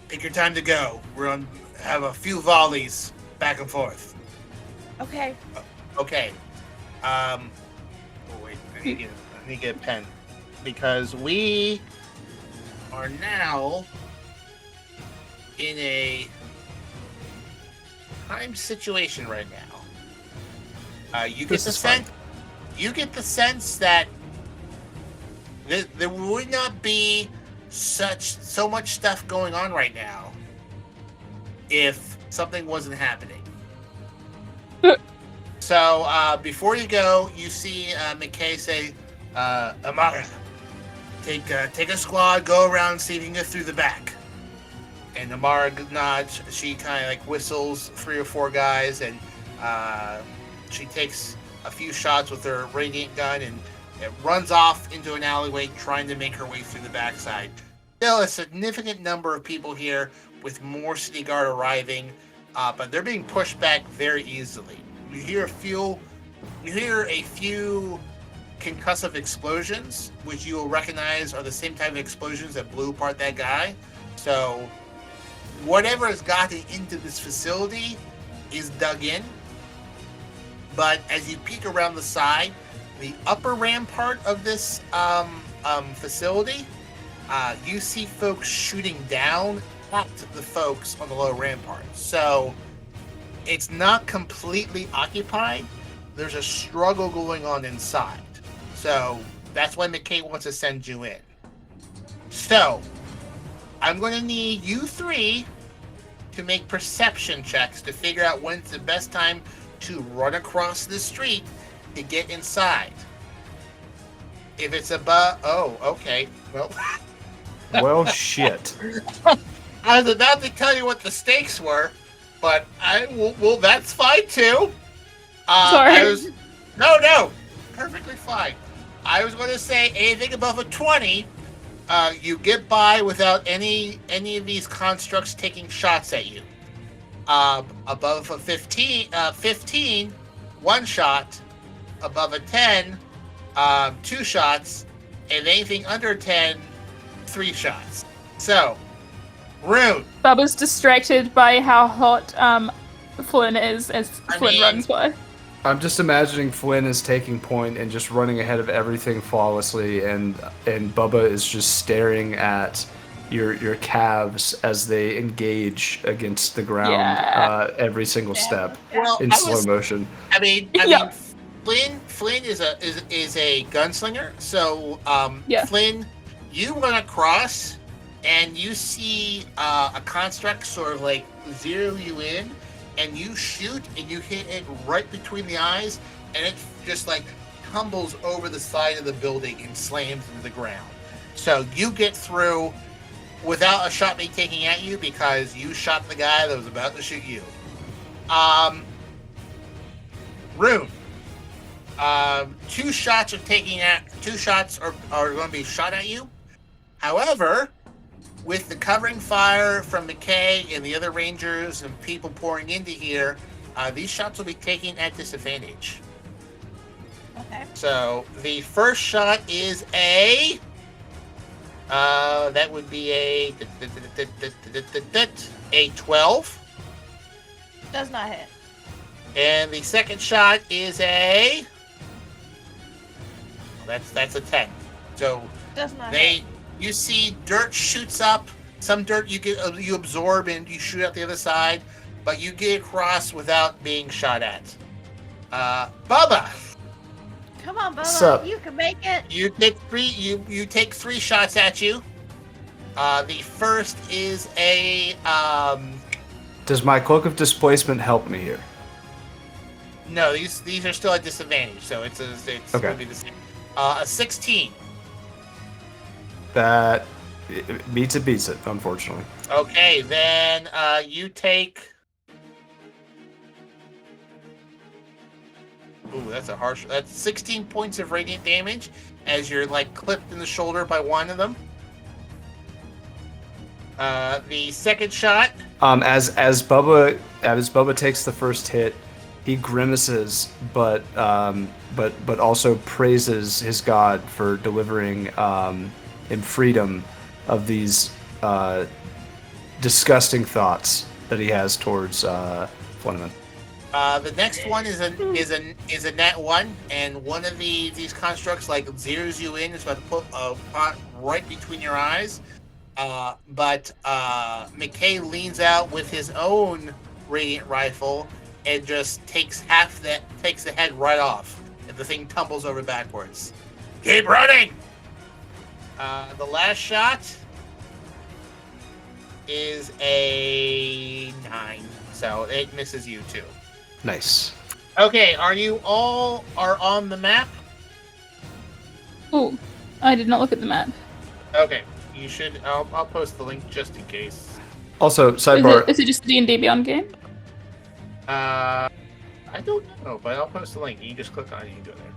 Pick your time to go. We're on. Have a few volleys back and forth." Okay. Okay. Oh wait, I need to get a pen because we are now in a time situation right now. You get the sense. You get the sense that there would not be so much stuff going on right now if something wasn't happening. So before you go, you see McKay say, "Amara, take a squad, go around, see if you can get through the back." And Amara nods. She kind of like whistles 3 or 4 guys, and she takes a few shots with her radiant gun, and it runs off into an alleyway, trying to make her way through the backside. Still, a significant number of people here, with more city guard arriving, but they're being pushed back very easily. You hear a few concussive explosions, which you will recognize are the same type of explosions that blew apart that guy. So whatever has gotten into this facility is dug in. But as you peek around the side, the upper rampart of this facility, you see folks shooting down at the folks on the lower rampart. So it's not completely occupied. There's a struggle going on inside. So that's why McKay wants to send you in. So I'm going to need you 3 to make perception checks to figure out when's the best time to run across the street to get inside. If it's above... Oh, okay. Well... Well, shit. I was about to tell you what the stakes were, but well, that's fine too. Sorry. No, perfectly fine. I was going to say anything above a 20, you get by without any of these constructs taking shots at you. Above a 15, 1 shot. Above a 10, 2 shots, and anything under 10, 3 shots. So, Rune. Bubba's distracted by how hot Flynn is as Flynn runs by. I'm just imagining Flynn is taking point and just running ahead of everything flawlessly, and Bubba is just staring at your calves as they engage against the ground every single step in slow motion. I mean, Flynn is a gunslinger, so Flynn, you run across and you see a construct sort of like zero you in, and you shoot and you hit it right between the eyes, and it just like tumbles over the side of the building and slams into the ground. So you get through without a shot being taken at you because you shot the guy that was about to shoot you. Rune. 2 shots are going to be shot at you. However, with the covering fire from McKay and the other rangers and people pouring into here, these shots will be taken at disadvantage. Okay. So the first shot is that would be a 12. Does not hit. And the second shot is that's a 10. So does not hit. You see dirt shoots up. Some dirt you absorb and you shoot out the other side, but you get across without being shot at. Bubba. Come on, Bubba. Sup? You can make it. You take 3. You take 3 shots at you. The first is a. Does my cloak of displacement help me here? No, these are still at disadvantage, so it's okay. Going to be the same. A 16. That beats it, unfortunately. Okay, then you take Ooh, that's a harsh. That's 16 points of radiant damage as you're like clipped in the shoulder by one of them. The second shot. As Bubba takes the first hit, he grimaces, but also praises his god for delivering him freedom of these disgusting thoughts that he has towards Fleneman. The next one is a nat 1, and one of these constructs like zeroes you in. It's about to put a pot right between your eyes. But McKay leans out with his own radiant rifle and just takes the head right off, and the thing tumbles over backwards. Keep running. The last shot is a 9, so it misses you too. Nice. Okay, are you all on the map? Oh, I did not look at the map. Okay, you should. I'll post the link just in case. Also, sidebar. Is it just a D&D Beyond game? I don't know, but I'll post the link. You can just click on it. You can go there.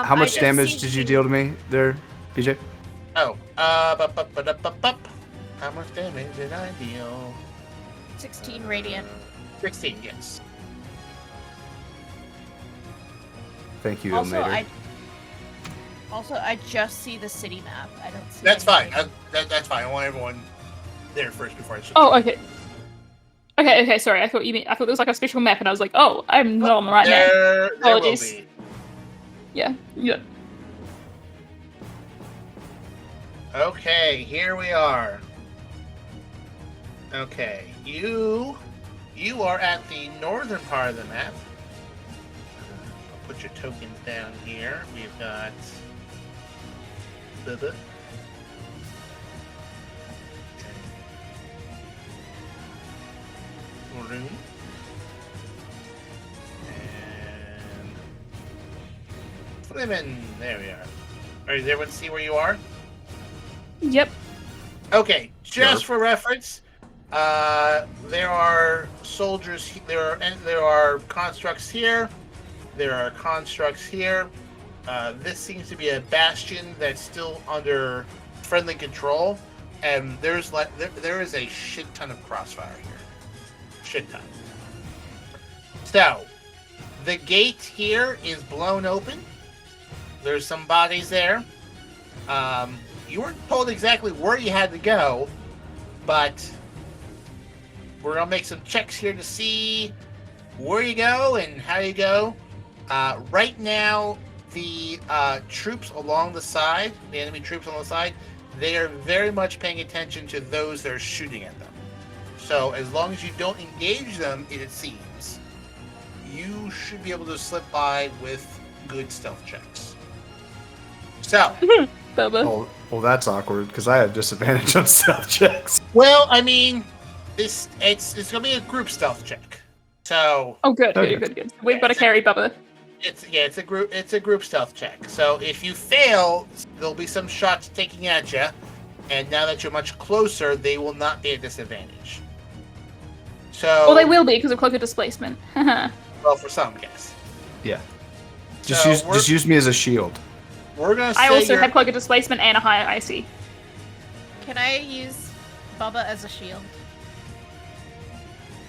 How much I damage just did see- you deal to me there, BJ? Oh, how much damage did I deal? 16 radiant. 16, yes. Thank you, Also, Ilmater. I just see the city map. I don't see. That's fine. anything. That's fine. I want everyone there first before I show. Oh, okay. Okay, sorry. I thought there was like a special map, and I was like, oh, I'm not on the right map. There will Apologies. be. Yeah. Okay, here we are. Okay, you are at the northern part of the map. I'll put your tokens down here. We've got Bubba. Maroon. And Flimin. There we are. All right, does everyone see where you are? Yep. Okay, just Sure. for reference, there are soldiers. There are constructs here. There are constructs here. This seems to be a bastion that's still under friendly control, and there is a shit ton of crossfire here. Shit ton. So, the gate here is blown open. There's some bodies there. You weren't told exactly where you had to go, but we're gonna make some checks here to see where you go and how you go. Right now, the troops along the side, the enemy troops on the side, they are very much paying attention to those that are shooting at them. So as long as you don't engage them, it seems, you should be able to slip by with good stealth checks. So, Bubba. Well, that's awkward because I have disadvantage on stealth checks. well, I mean, it's gonna be a group stealth check. So Oh, good. Okay. Good. We've got to carry Bubba. it's a group stealth check. So if you fail, there'll be some shots taking at you, and now that you're much closer, they will not be at disadvantage. So Well, they will be because of cloaker displacement. well, for some, yes. Yeah. So Just use me as a shield. We're gonna say I also you're- have cloaker displacement and a higher IC. Can I use Bubba as a shield?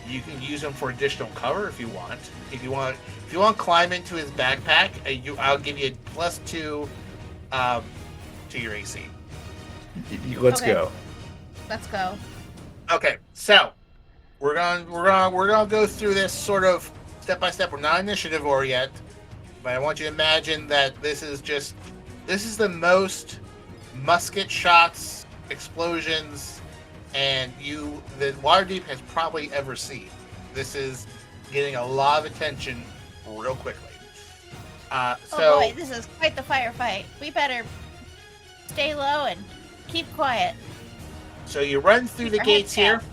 You can use them for additional cover if you want. If you want to climb into his backpack, I'll give you a +2 to your AC. Let's Okay. go. Let's go. Okay, so we're gonna go through this sort of step by step. We're not initiative or yet, but I want you to imagine that this is the most musket shots, explosions, and the Waterdeep has probably ever seen. This is getting a lot of attention real quickly. Oh So boy, this is quite the firefight. We better stay low and keep quiet. So you run through the Keep our gates heads here. down.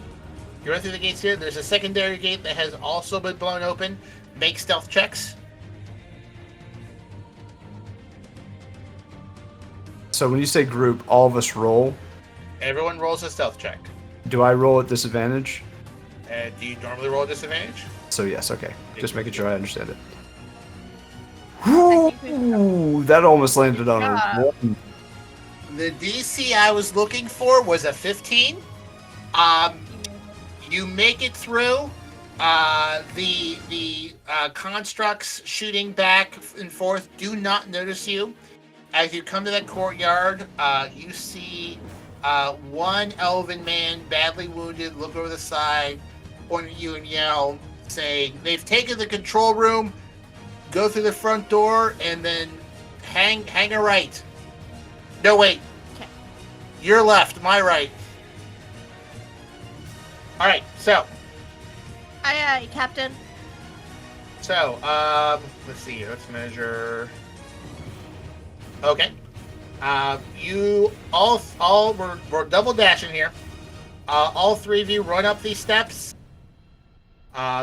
You run through the gates here. There's a secondary gate that has also been blown open. Make stealth checks. So when you say group, all of us roll. Everyone rolls a stealth check. Do I roll at disadvantage? Do you normally roll a disadvantage? So yes, okay. Just making sure I understand it. that almost landed on a 1. The DC I was looking for was a 15. You make it through. The constructs shooting back and forth do not notice you. As you come to that courtyard, you see one elven man, badly wounded, look over the side, point at you and yell, saying, "They've taken the control room. Go through the front door and then hang a right. No, wait. Okay. Your left, my right." All right, so. Aye, aye, Captain. So, let's see. Let's measure. Okay. You all we're double dashing here. All three of you run up these steps.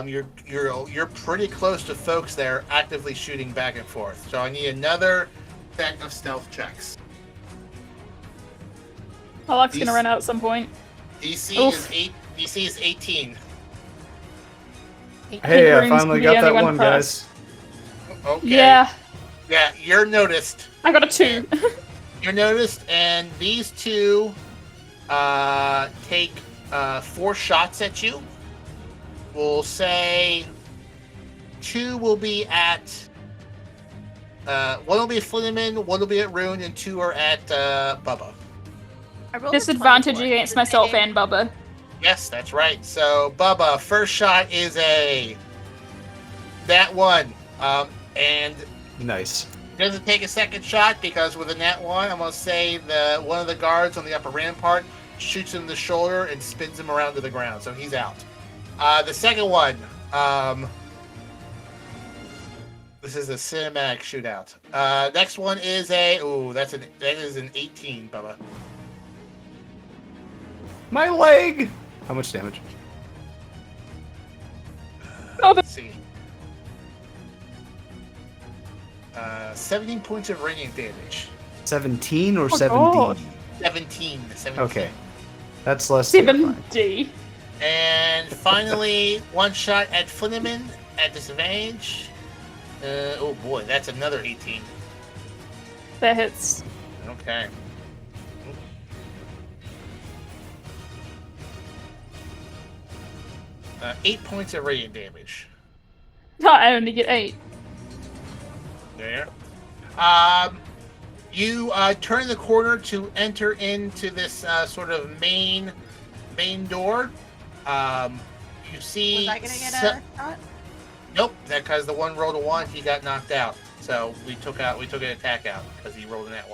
You're pretty close to folks that are actively shooting back and forth. So I need another set of stealth checks. Halak's gonna run out at some point. DC is 18. Hey, I Rune's finally gonna be got that only one, pass. guys. Okay. Yeah, Yeah, you're noticed. I got a 2. You're noticed, and these two take 4 shots at you. We'll say 2 will be at 1 will be at Flinneman, 1 will be at Rune, and 2 are at Bubba. I rolled a Disadvantage 24. against myself and Bubba. Yes, that's right. So Bubba, first shot is that one, and Nice. doesn't take a second shot because with a nat 1, I'm gonna say one of the guards on the upper rampart shoots him in the shoulder and spins him around to the ground, so he's out. The second one, this is a cinematic shootout. Next one is that is an 18, Bubba. My leg! How much damage? Let's see. 17 points of radiant damage. 17 or Oh, 17? God. 17. Okay. That's less terrifying. 7D. And finally, one shot at Flinneman at disadvantage. Oh boy, that's another 18. That hits. Okay. 8 points of radiant damage. No, I only get 8. There. You turn the corner to enter into this sort of main door. You see. Was I gonna get a shot? Nope, because the one rolled a 1, he got knocked out. So we took an attack out because he rolled a nat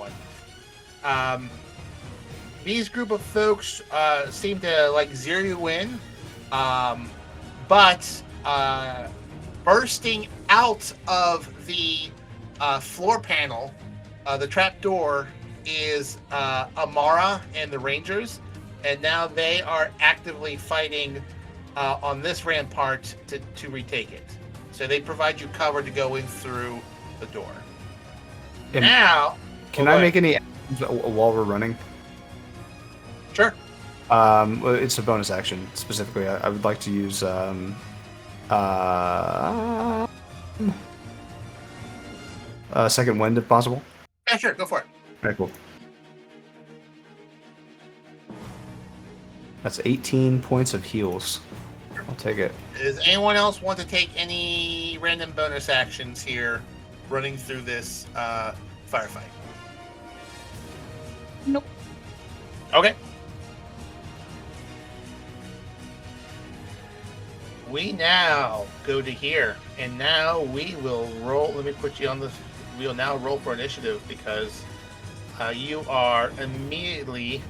1. These group of folks seem to like zero you in, but bursting out of the floor panel, the trap door, is Amara and the Rangers, and now they are actively fighting on this rampart to retake it. So they provide you cover to go in through the door. And Now, can I make any actions while we're running? Sure. Well, it's a bonus action specifically. I would like to use second wind if possible. Yeah, sure. Go for it. Very cool. That's 18 points of heals. I'll take it. Does anyone else want to take any random bonus actions here, running through this firefight? Nope. Okay. We now go to here, and now we will roll. Let me put you on this. We will now roll for initiative because you are immediately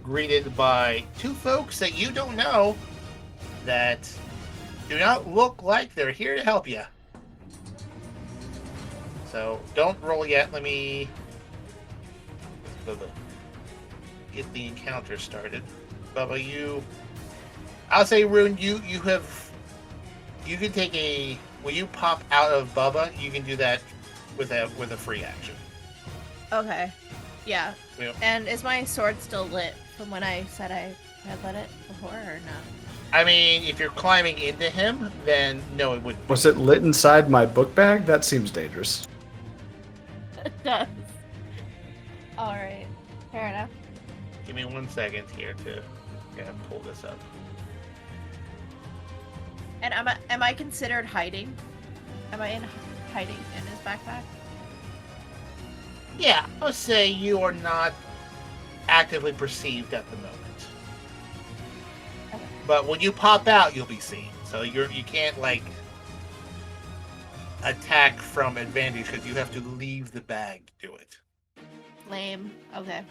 greeted by 2 folks that you don't know that do not look like they're here to help you. So don't roll yet. Let me get the encounter started. Bubba, I'll say, Rune, you can take when you pop out of Bubba, you can do that with a free action. Okay. Yeah. Yep. And is my sword still lit from when I said I had lit it before, or not? I mean, if you're climbing into him, then no, it wouldn't. Was it lit inside my book bag? That seems dangerous. does. Alright. Fair enough. Give me 1 second here to pull this up. And am I considered hiding? Am I hiding in his backpack? Yeah, I would say you are not actively perceived at the moment. Okay. But when you pop out, you'll be seen. So you can't attack from advantage because you have to leave the bag to do it. Lame. Okay.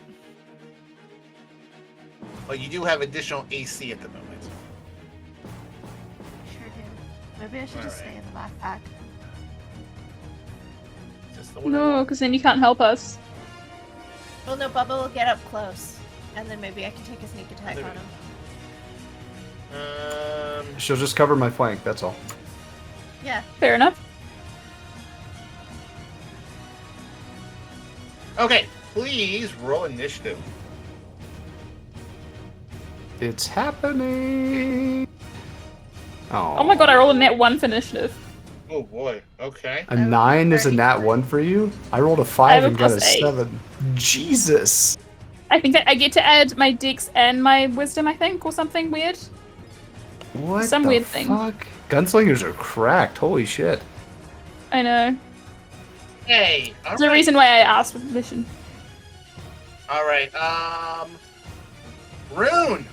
But you do have additional AC at the moment. Sure do. Maybe I should just Alright. stay in the backpack. Is this the one I No, want? because then you can't help us. Well, no, Bubba will get up close, and then maybe I can take a sneak attack There on we him. She'll just cover my flank, that's all. Yeah. Fair enough. Okay, please roll initiative. It's happening. Oh my god, I rolled a net 1 for initiative. Oh boy. Okay. A 9 is a nat 1 for you? I rolled a 5 have a and got a +8. 7. Jesus. I think that I get to add my dex and my wisdom, I think, or something weird. What Some the weird thing. fuck? Gunslingers are cracked. Holy shit. I know. Hey. There's a reason why I asked for permission. All right. Rune.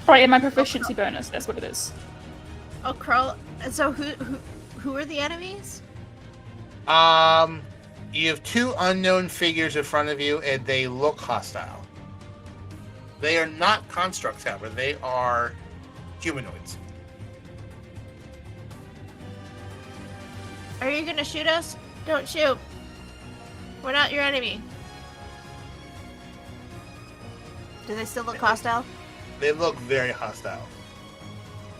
Right, and my proficiency bonus, that's what it is. Oh, crawl. So who are the enemies? You have 2 unknown figures in front of you, and they look hostile. They are not constructs, however. They are humanoids. Are you gonna shoot us? Don't shoot. We're not your enemy. Do they still look hostile? They look very hostile.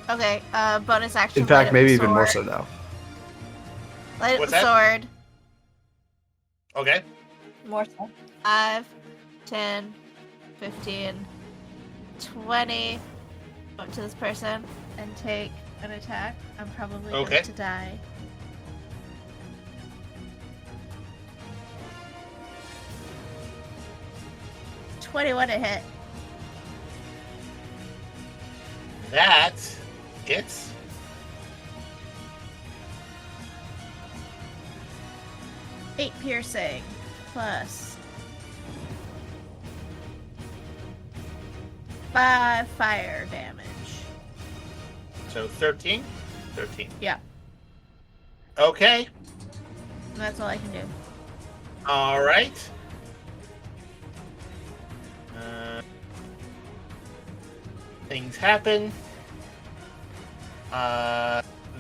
Okay, bonus action. In fact, light up maybe the even more sword. so now. Light up What's the that? sword. Okay. More so. 5, 10, 15, 20. Up to this person and take an attack. I'm probably Okay. going to die. $21 to hit. That hits. Eight piercing plus 5 fire damage. So 13? 13. Yeah, Okay. that's all I can do. All right. Things happen.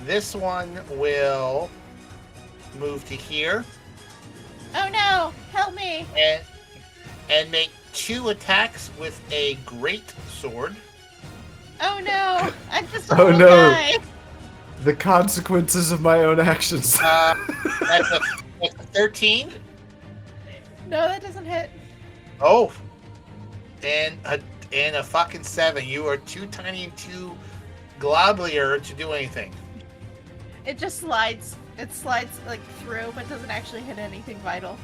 This one will move to here Oh no! Help me! and make 2 attacks with a great sword. Oh no! I'm just a Oh, little no. guy. The consequences of my own actions. That's a 13. No, that doesn't hit. Oh, and a fucking 7. You are too tiny and too globular to do anything. It just slides. It slides like through, but doesn't actually hit anything vital.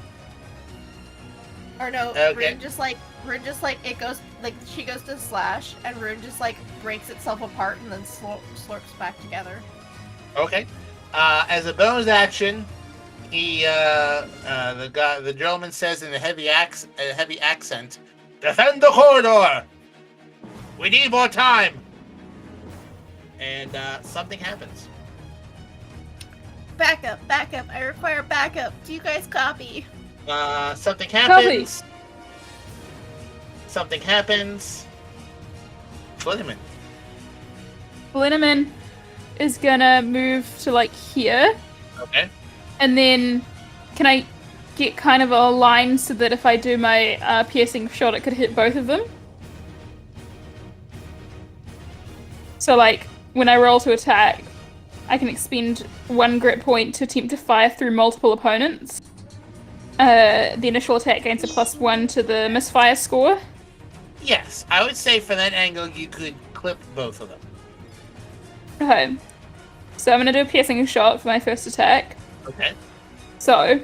Or no, Okay. Rune just like it goes like she goes to slash, and Rune just like breaks itself apart and then slurps back together. Okay. As a bonus action, he the gentleman says in a heavy accent, "Defend the corridor. We need more time." And something happens. Backup! I require backup. Do you guys copy? Something happens. Copy. Something happens. Flinneman. Blenneman is gonna move to like here, Okay. and then can I get kind of a line so that if I do my piercing shot, it could hit both of them? So like when I roll to attack, I can expend 1 grit point to attempt to fire through multiple opponents. The initial attack gains a +1 to the misfire score. Yes, I would say from that angle you could clip both of them. Okay. So I'm gonna do a piercing shot for my first attack. Okay. So,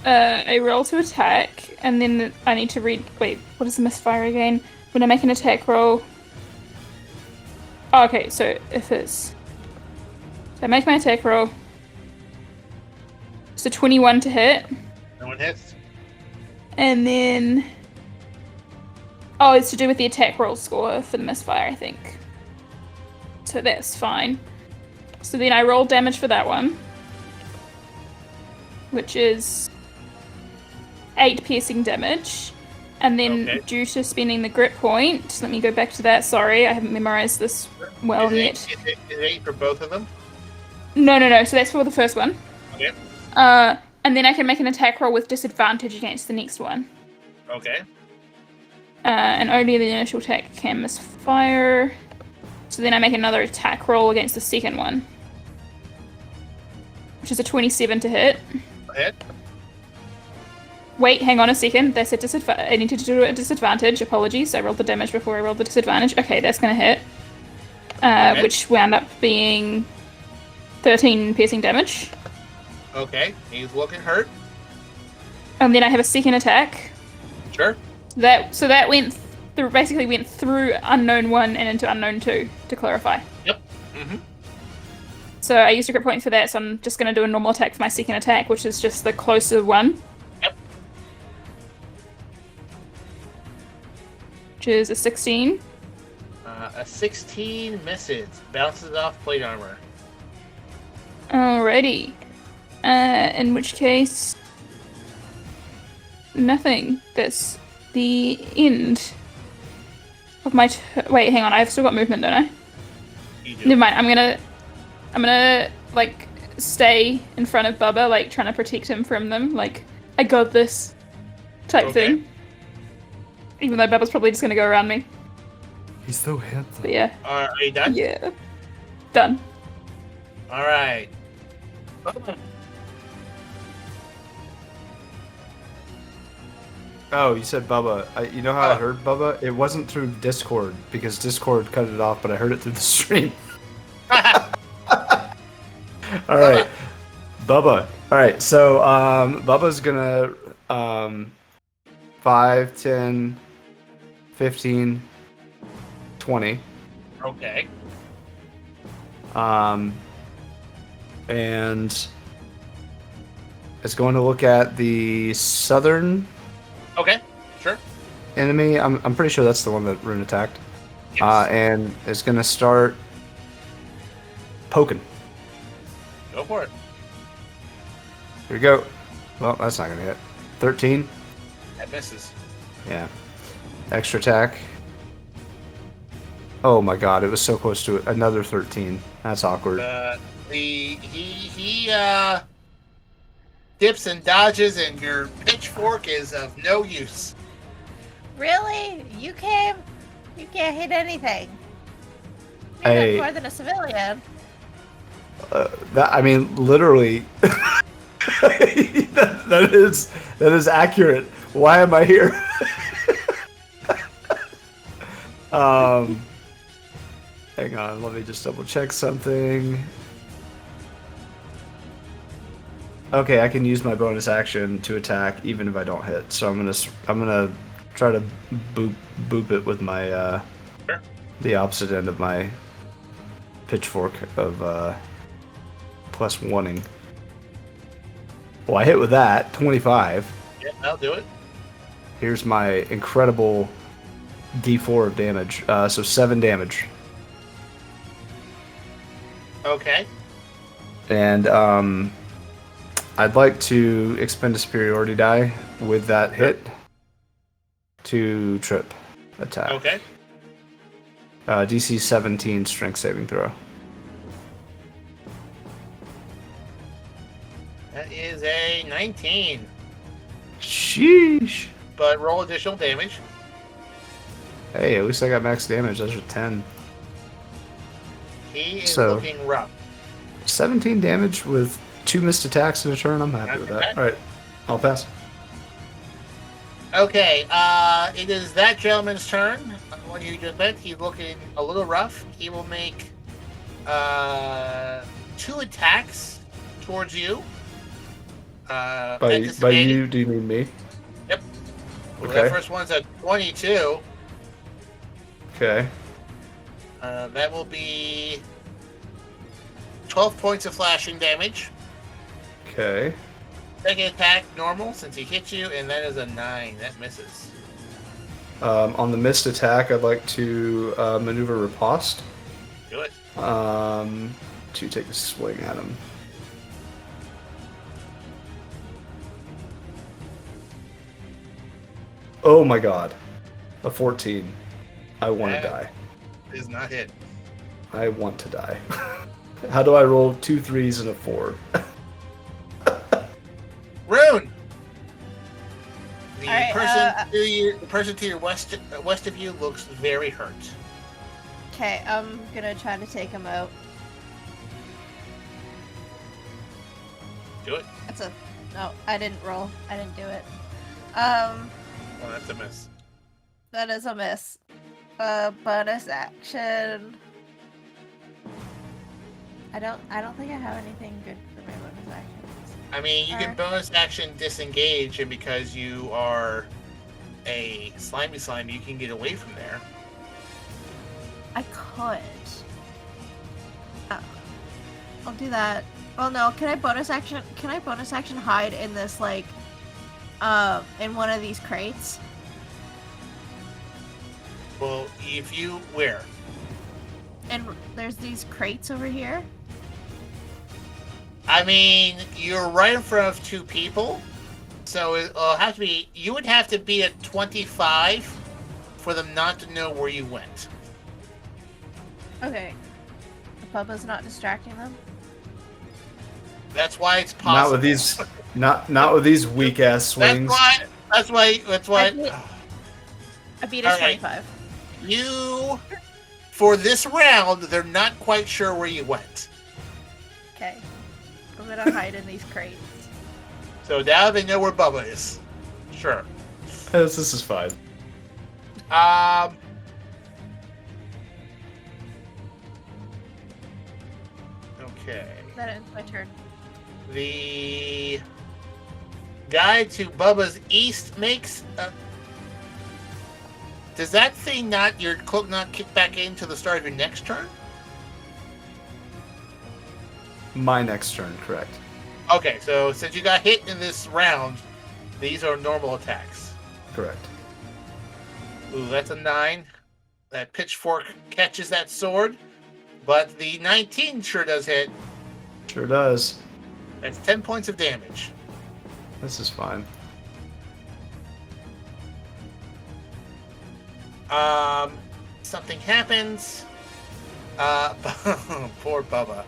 I roll to attack, and then I need to read. Wait, what is the misfire again? When I make an attack roll. Oh, okay, so if it's. So I make my attack roll. So 21 to hit. No one hits. And then. Oh, it's to do with the attack roll score for the misfire, I think. So that's fine. So then I roll damage for that one, which is 8 piercing damage. And then due to spending the grit point, let me go back to that. Sorry, I haven't memorized this well yet. Is it 8 for both of them? No. So that's for the first one. Okay. And then I can make an attack roll with disadvantage against the next one. Okay. And only the initial attack can misfire. So then I make another attack roll against the second one, which is a 27 to hit. Go ahead. Wait, hang on a second. That's a disadvantage. I need to do it at disadvantage. Apologies. I rolled the damage before I rolled the disadvantage. Okay, that's going to hit. Which wound up being 13 piercing damage. Okay, he's looking hurt. And then I have a second attack. Sure. That basically went through unknown 1 and into unknown 2, to clarify. Yep. Mm-hmm. So I used a crit point for that, so I'm just going to do a normal attack for my second attack, which is just the closer one. Yep. Which is a 16. A 16 misses. Bounces off plate armor. Alrighty. In which case... nothing. That's the end of my... Wait, hang on. I've still got movement, don't I? You do. Never mind. I'm gonna, like, stay in front of Bubba, like, trying to protect him from them. Like, I got this type thing. Even though Bubba's probably just gonna go around me. He's so handsome. But yeah. Are you done? Yeah. Done. All right. Oh, you said Bubba. You know how I heard Bubba? It wasn't through Discord, because Discord cut it off, but I heard it through the stream. All right. Bubba. All right, so Bubba's gonna 5, 10, 15, 20. Okay. And it's going to look at the southern Okay. Sure. enemy. I'm pretty sure that's the one that Rune attacked. Yes. And it's going to start poking. Go for it. Here we go. Well, that's not going to hit. 13. That misses. Yeah. Extra attack. Oh my god, it was so close to it. Another 13. That's awkward. He dips and dodges, and your pitchfork is of no use. Really? You can't hit anything. You're Hey. not more than a civilian. I mean, literally, that is accurate. Why am I here? Hang on, let me just double check something. Okay, I can use my bonus action to attack even if I don't hit. So I'm gonna try to boop it with my Sure. the opposite end of my pitchfork of plus oneing. Well, I hit with that 25. Yeah, I'll do it. Here's my incredible D4 of damage. So 7 damage. Okay. And I'd like to expend a superiority die with that hit to trip attack. Okay. DC 17 strength saving throw. That is a 19. Sheesh. But roll additional damage. Hey, at least I got max damage. Those are 10. He is So- looking rough. 17 damage with 2 missed attacks in a turn. I'm happy with that. Okay. Alright, I'll pass. Okay, it is that gentleman's turn. When you just met, he's looking a little rough. He will make 2 attacks towards you. By you, do you mean me? Yep. Well, Okay. that first one's a 22. Okay. That will be 12 points of flashing damage. Okay. Second attack, normal, since he hit you, and that is a 9. That misses. On the missed attack, I'd like to maneuver riposte. Do it. To take a swing at him. Oh my god. A 14. I want to die. Is not hit. I want to die. How do I roll 2 3s and a 4? Rune! The Alright, person to your west of you looks very hurt. Okay, I'm gonna try to take him out. Do it. That's a... No, I didn't roll. I didn't do it. Oh, that's a miss. That is a miss. Bonus action. I don't think I have anything good for my bonus actions. I mean, you can bonus action disengage, and because you are a slimy slime, you can get away from there. I could. I'll do that. Well, no. Can I bonus action hide in this in one of these crates? Well, if you where? And there's these crates over here. I mean, you're right in front of 2 people, so it'll have to be. You would have to be at 25 for them not to know where you went. Okay. Bubba's not distracting them. That's why it's possible. Not with these, not with these weak ass swings. That's why. I beat a 25. You, for this round, they're not quite sure where you went. Okay. I'm gonna hide in these crates. So now they know where Bubba is. Sure. This is fine. Okay. That ends my turn. The guy to Bubba's east makes. Does that thing your cloak not kick back into the start of your next turn? My next turn, correct. Okay, so since you got hit in this round, these are normal attacks. Correct. Ooh, that's a 9. That pitchfork catches that sword, but the 19 sure does hit. Sure does. That's 10 points of damage. This is fine. Something happens. Poor Bubba.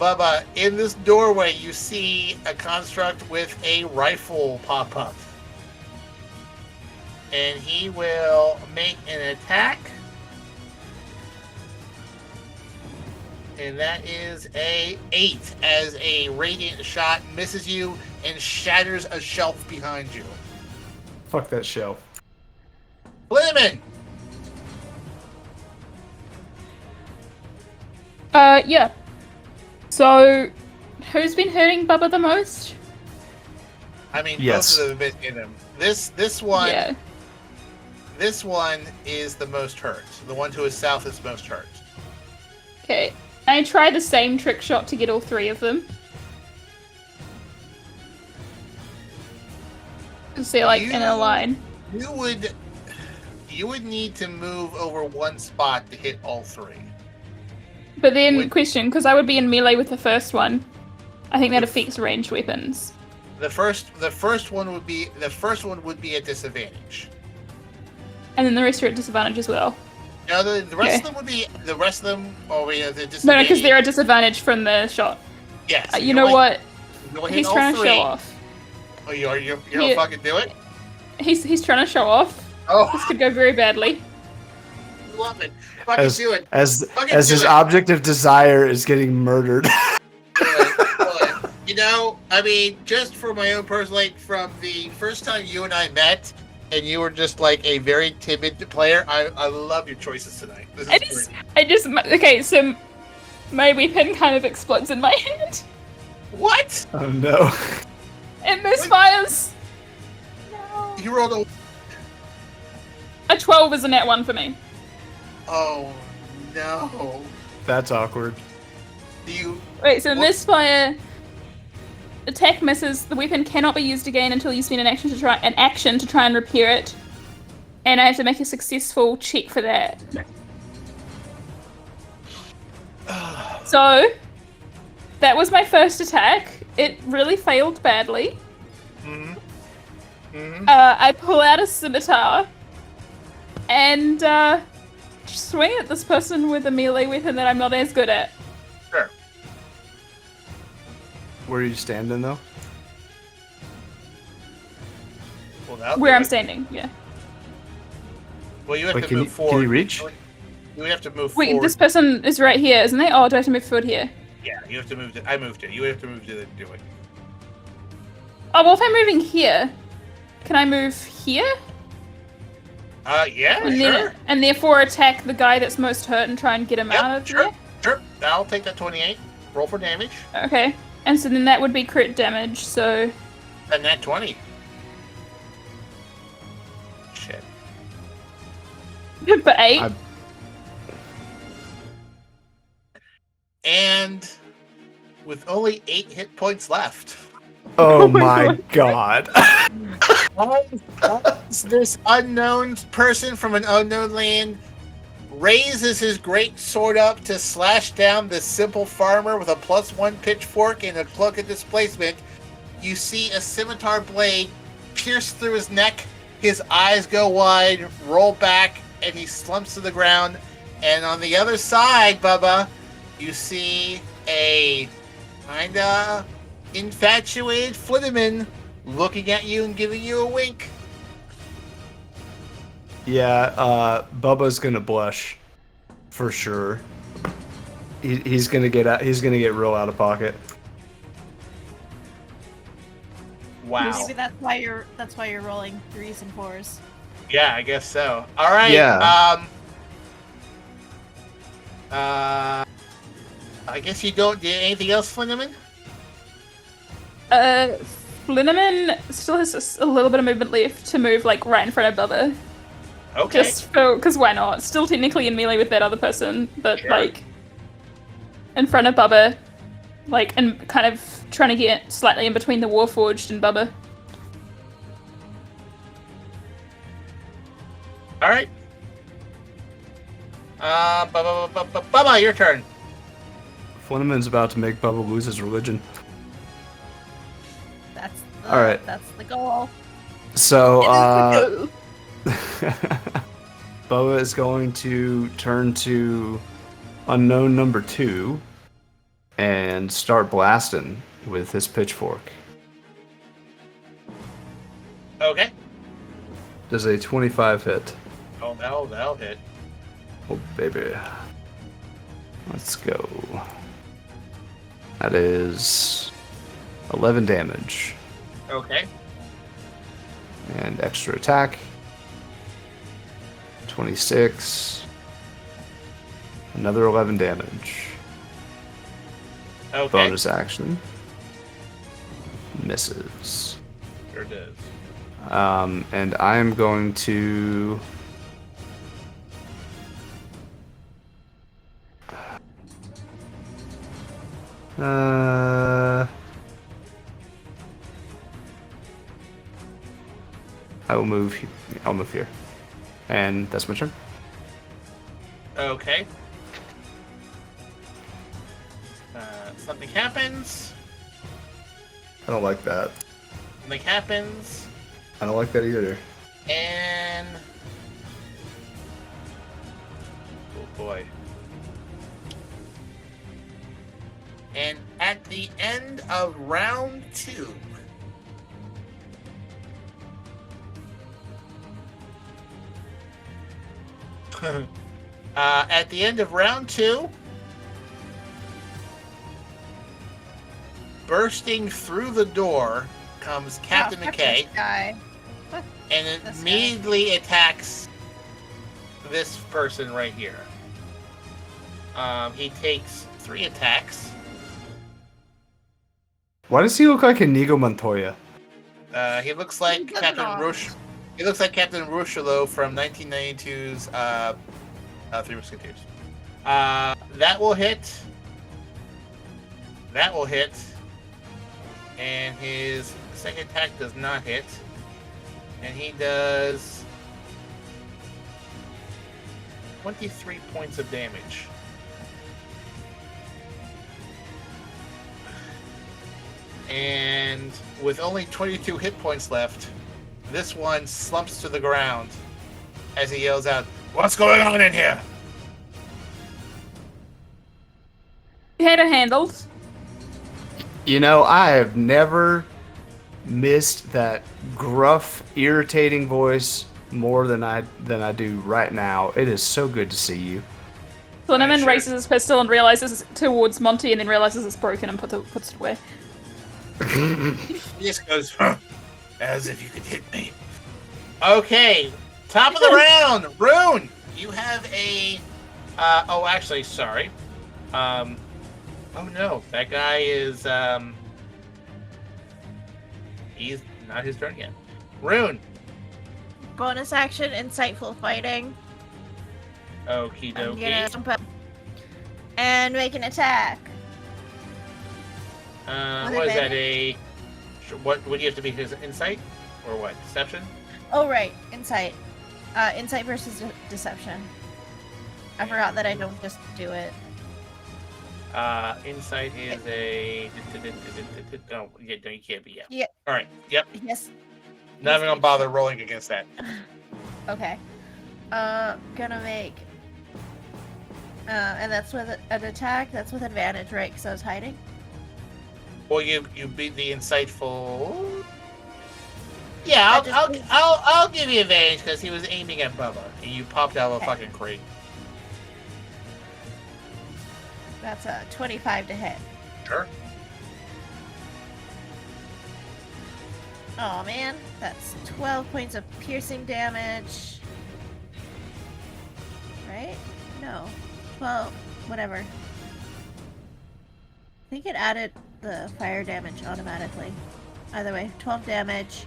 Bubba, in this doorway, you see a construct with a rifle pop up. And he will make an attack. And that is a 8 as a radiant shot misses you and shatters a shelf behind you. Fuck that shelf. Blinman! Yeah. So, who's been hurting Bubba the most? I mean, yes. Both of them have been in him. This one, Yeah. This one is the most hurt. The one to his south is most hurt. Okay. I try the same trick shot to get all 3 of them. So they're in a line. You would need to move over 1 spot to hit all 3. But then, question, because I would be in melee with the first one. I think that affects ranged weapons. The first one would be at disadvantage. And then the rest are at disadvantage as well. No, the rest of them would be at disadvantage. No, because they're at disadvantage from the shot. Yes. You know what? He's trying to show off. Oh, you're gonna fucking do it? He's trying to show off. Oh, This could go very badly. love it. Fucking do it. As Fucking his do it. object of desire is getting murdered. Do it. You know, I mean, just for my own personal, from the first time you and I met, and you were just a very timid player, I love your choices tonight. This is great. Okay, so my weapon kind of explodes in my hand. What? Oh no. It misfires. No. You rolled A 12 is a net 1 for me. Oh no. That's awkward. Do you? Wait, so misfire. Attack misses. The weapon cannot be used again until you spend an action to try and repair it. And I have to make a successful check for that. So, that was my first attack. It really failed badly. I pull out a scimitar and swing at this person with a melee weapon that I'm not as good at. Sure. Where are you standing though? Well, Where I'm standing, yeah. Well, you have Wait, to move forward. Can you reach? You have to move Wait, forward. this person is right here, isn't they? Oh, do I have to move forward here? Yeah, you have to move. I moved it. You have to move to do it. Oh, well, if I'm moving here, can I move here? Yeah, And, sure. and therefore attack the guy that's most hurt and try and get him out of Sure. I'll take that 28. Roll for damage. there? Okay. And so then that would be crit damage, so... And that 20. Shit. For 8. And with only 8 hit points left. Oh my god. This unknown person from an unknown land raises his great sword up to slash down this simple farmer with a +1 pitchfork and a cloak of displacement. You see a scimitar blade pierce through his neck, his eyes go wide, roll back, and he slumps to the ground. And on the other side, Bubba, you see a kinda infatuated Flitterman looking at you and giving you a wink. Yeah, Bubba's gonna blush, for sure. He's gonna get out. He's gonna get real out of pocket. Wow. Maybe that's why you're rolling 3s and 4s. Yeah, I guess so. All right. Yeah. I guess you don't do anything else, Flinneman? Flinneman still has a little bit of movement left to move, like, right in front of Bubba. Okay. Just because why not? Still technically in melee with that other person, but, Sure. like, in front of Bubba, like, and kind of trying to get slightly in between the Warforged and Bubba. All right. Bubba, your turn. Flinneman's about to make Bubba lose his religion. All right. That's the goal. So, It Bubba is going to turn to unknown number 2 and start blasting with his pitchfork. Okay. Does a 25 hit? Oh, that'll hit. Oh, baby. Let's go. That is 11 damage. Okay. And extra attack. 26. Another 11 damage. Okay. Bonus action. Misses. Sure does. And I'm going to... I'll move here. And that's my turn. Okay. Something happens. I don't like that. Something happens. I don't like that either. And... oh boy. And at the end of round 2... at the end of round 2... bursting through the door comes Captain McKay. This guy. And it This guy. immediately attacks this person right here. He takes 3 attacks. Why does he look like Inigo Montoya? He looks like Captain Rush. He looks like Captain Ruchelot from 1992's Three Musketeers. That will hit. That will hit. And his second attack does not hit. And he does 23 points of damage. And with only 22 hit points left, this one slumps to the ground as he yells out, "What's going on in here?" Had it handled. You know, I have never missed that gruff, irritating voice more than I do right now. It is so good to see you. Flynneman Sure. raises his pistol and realizes it's towards Monty, and then realizes it's broken and puts it away. He just goes, "Huh, as if you could hit me." Okay, top of the round, Rune. You have a. Oh, actually, sorry. Oh no, that guy is. He's not his turn yet. Rune. Bonus action, insightful fighting. Okie I'm dokie. gonna jump up and make an attack. What is that? What do you have to be? His insight or what? Deception? Oh right, insight. Insight versus deception. I forgot that I don't just do it. Insight is a. No, you can't be. Yeah. Yeah. All right. Yep. Yes. Not even gonna bother rolling against that. Okay. Gonna make. And that's with an attack. That's with advantage, right? Because I was hiding. Well, you beat the insightful. Yeah, I'll give you advantage because he was aiming at Bubba and you popped out of a fucking crate. That's a 25 to hit. Sure. Oh man, that's 12 points of piercing damage. Right? No. Well, whatever. I think it added the fire damage automatically. Either way, 12 damage.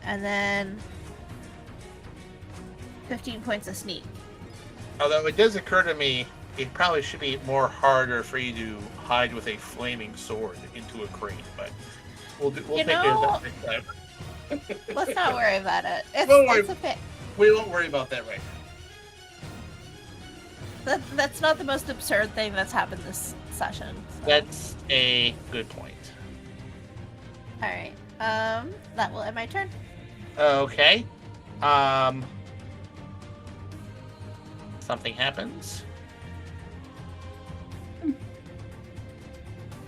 And then 15 points of sneak. Although it does occur to me, it probably should be more harder for you to hide with a flaming sword into a crate, but we'll take care of that next time. Let's not worry about it. Don't worry. It's a fit. We won't worry about that right now. That's not the most absurd thing that's happened this session. So. That's a good point. Alright. That will end my turn. Okay. Something happens.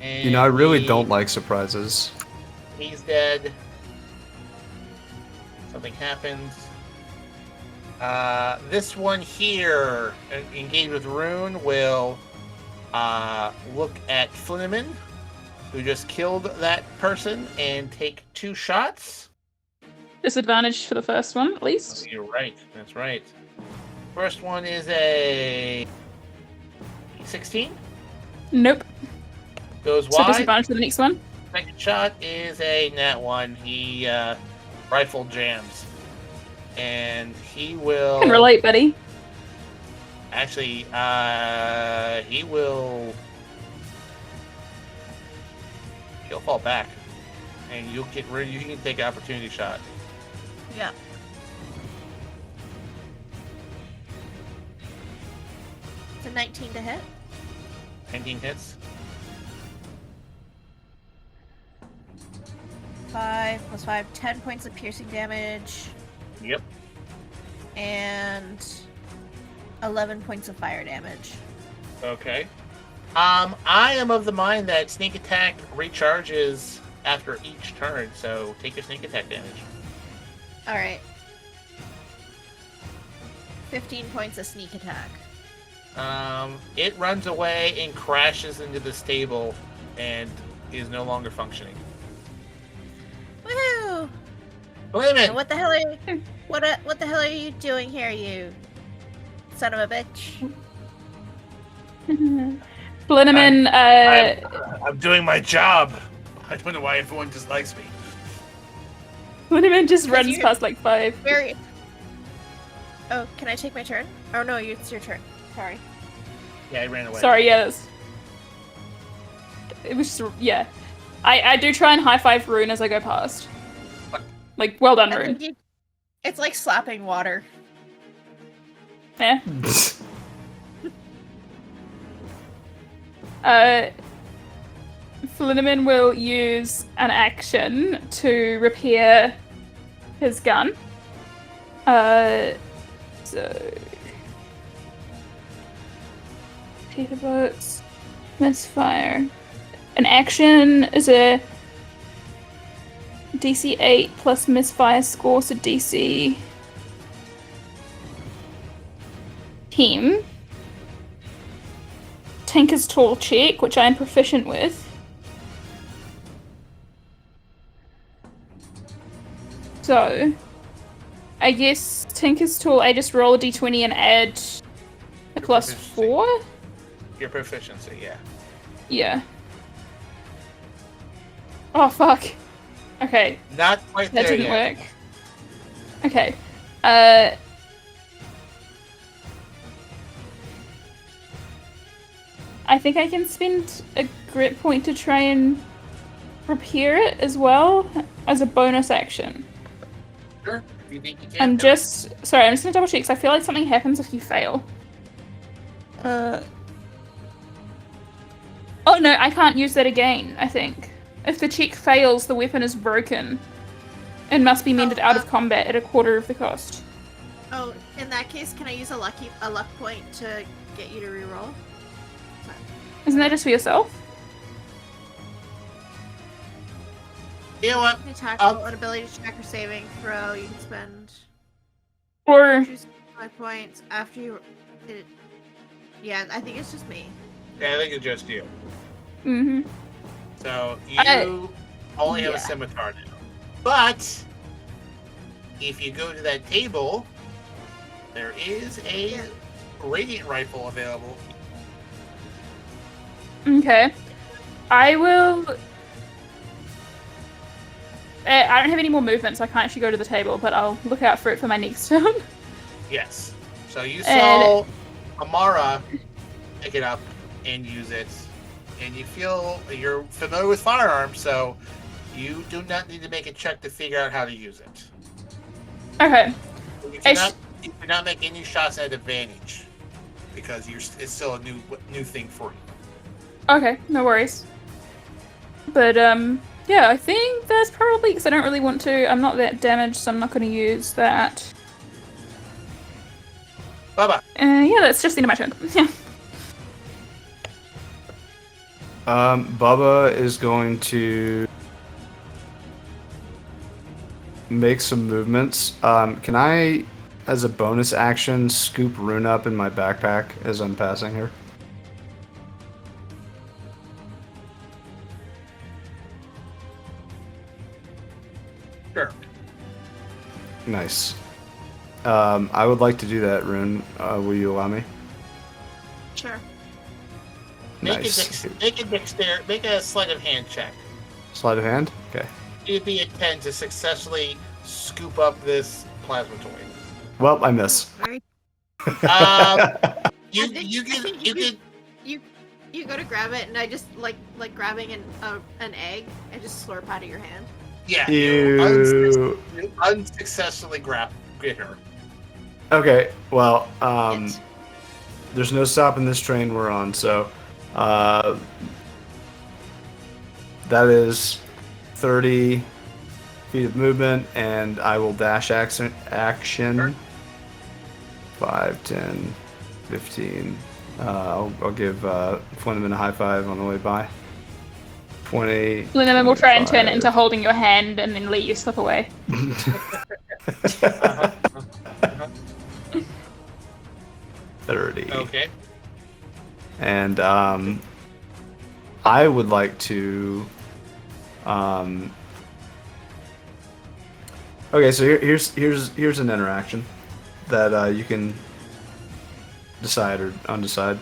And You know, I really don't like surprises. He's dead. Something happens. This one here, engaged with Rune, will look at Flynneman, who just killed that person, and take 2 shots. Disadvantage for the first one, at least. You're right. That's right. First one is a 16. Nope. Goes So wide. disadvantage for the next one. Second shot is a nat 1. He rifle jams. And he will... Can relate, buddy. Actually, he will... He'll fall back. And you can take an opportunity shot. Yeah. It's a 19 to hit. 19 hits. 5 plus 5, 10 points of piercing damage. Yep. And 11 points of fire damage. Okay. I am of the mind that sneak attack recharges after each turn, so take your sneak attack damage. Alright. 15 points of sneak attack. It runs away and crashes into the stable and is no longer functioning. Woohoo! Wait a minute! What the hell are you? What the hell are you doing here, you son of a bitch? Blinneman, I'm doing my job. I don't know why everyone dislikes me. Blinneman just Because runs you- past like 5. Very. Oh, can I take my turn? Oh no, it's your turn. Sorry. Yeah, I ran away. Sorry, yes. It was just, yeah. I do try and high five Rune as I go past. Like, well done, I Rune. think it's like slapping water. Yeah. Flinneman will use an action to repair his gun. So Peter boats, misfire. An action is a DC 8 plus misfire score, so DC 10. Tinker's Tool check, which I am proficient with. So, I guess Tinker's Tool, I just roll a d20 and add a plus proficiency. 4? Your proficiency, yeah. Yeah. Oh, fuck. Okay, Not quite that there didn't yet. work. Okay. I think I can spend a grit point to try and repair it as well as a bonus action. Sure, if you think you can. I'm do it. just sorry, I'm just gonna double check because I feel like something happens if you fail. Oh no, I can't use that again, I think. If the check fails, the weapon is broken and must be mended out of combat at a quarter of the cost. Oh, in that case, can I use a luck point to get you to reroll? Isn't that just for yourself? You know what? Attack Um, roll, an ability check or saving throw. You can spend Or choose 5 points after you. Yeah, I think it's just me. Yeah, I think it's just you. mm-hmm. So you only have yeah. a scimitar now. But if you go to that table, there is a radiant rifle available. Okay. I will. I don't have any more movement, so I can't actually go to the table, but I'll look out for it for my next turn. Yes. So you And- saw Amara pick it up and use it, and you feel you're familiar with firearms, so you do not need to make a check to figure out how to use it. Okay. You cannot make any shots at advantage because it's still a new thing for you. Okay, no worries. But, yeah, I think that's probably, because I don't really want to, I'm not that damaged, so I'm not going to use that. Bye-bye. Yeah, that's just the end of my turn. Yeah. Bubba is going to make some movements. Can I, as a bonus action, scoop Rune up in my backpack as I'm passing her? Sure. Nice. I would like to do that, Rune. Will you allow me? Sure. Make Nice. make a sleight of hand check. Sleight of hand? Okay. It'd be a 10 to successfully scoop up this plasma toy. Well, I miss. Very. You I think- you I can think you can You go to grab it, and I just like grabbing an egg and just slurp out of your hand. yeah Ew. you unsuccessfully get her. Okay, well, Yes. there's no stopping this train we're on, so that is 30 feet of movement, and I will dash action. Sure. 5, 10, 15. I'll give Flinneman a high five on the way by. 20. Linneman will try and turn it 25. into holding your hand and then let you slip away. Uh-huh. 30. Okay. And I would like to. Okay, so here's an interaction that you can decide or undecide.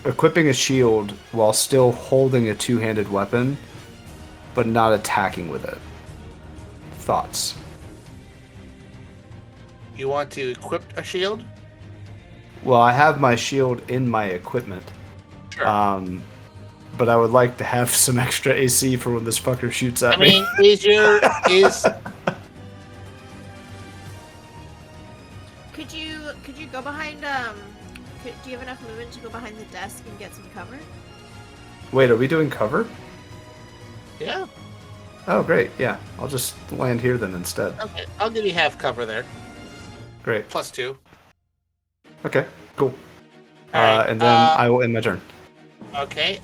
equipping a shield while still holding a two-handed weapon, but not attacking with it. Thoughts? You want to equip a shield? Well, I have my shield in my equipment. Sure. But I would like to have some extra AC for when this fucker shoots at me. I mean, Could you go behind do you have enough movement to go behind the desk and get some cover? Wait, are we doing cover? Yeah. Oh, great. Yeah, I'll just land here then instead. Okay, I'll give you half cover there. Great. +2. Okay, cool. All right, and then I will end my turn. Okay,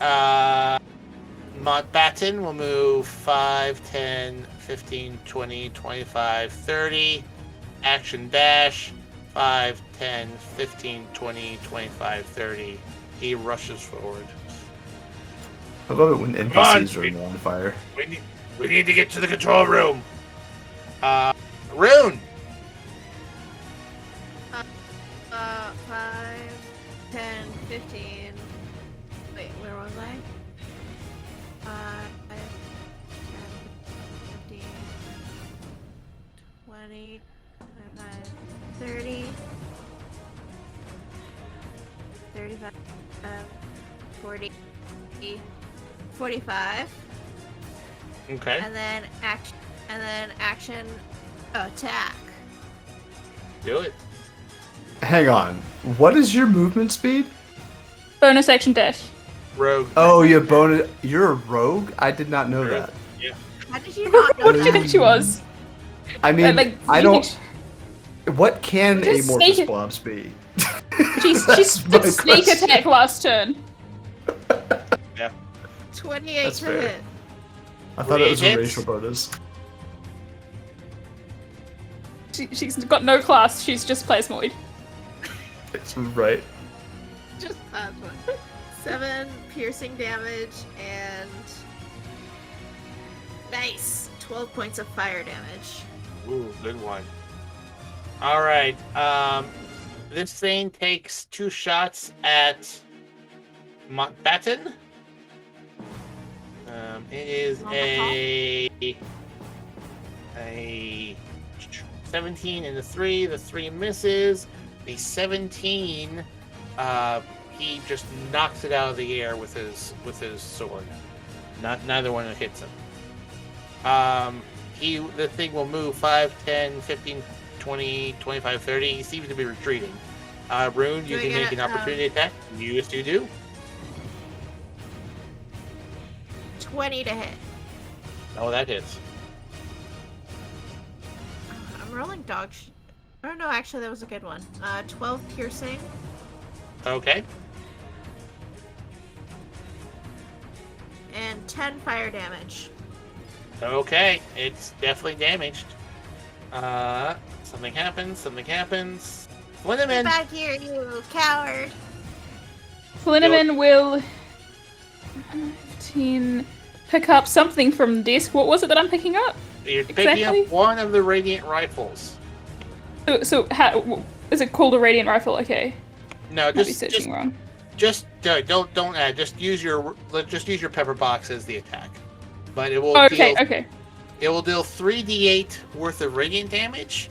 Mountbatten will move 5, 10, 15, 20, 25, 30. Action dash. 5, 10, 15, 20, 25, 30. He rushes forward. I love it when NPCs are on fire. We need to get to the control room. Rune! 5, 10, 15. Wait, where was I? 5, 10, 15, 20, 25, 30, 35, 40, 45. Okay. And then action attack. Do it. Hang on. What is your movement speed? Bonus action dash. Rogue. Oh, you're a rogue? I did not know that. Yeah. How did you not know What did you that? think she was? I mean, I don't... What can Just amorphous sneak it. blobs be? She That's my did sneak question. attack last turn. Yeah. 28 That's to fair. hit. I thought it was a Hits. racial bonus. She's got no class, she's just plasmoid. Right. Just that one. 7 piercing damage and nice 12 points of fire damage. Ooh, good one. All right. This thing takes 2 shots at Mountbatten. It is a 17 and a 3. The 3 misses. The 17, he just knocks it out of the air with his sword. Neither one hits him. The thing will move 5, 10, 15, 20, 25, 30. He seems to be retreating. Rune, you can make an opportunity attack. Yes, you do. 20 to hit. Oh, that hits. I'm rolling dog Oh no, actually that was a good one. 12 piercing. Okay. And 10 fire damage. Okay, it's definitely damaged. Something happens. Get Linneman. back here, you coward. Linneman will 15 pick up something from the desk. What was it that I'm picking up? You're picking up one of the radiant rifles. So how is it called a radiant rifle? Okay. No, Might be searching wrong. don't add. Just use your pepper box as the attack. But it will Okay. It will deal 3d8 worth of radiant damage.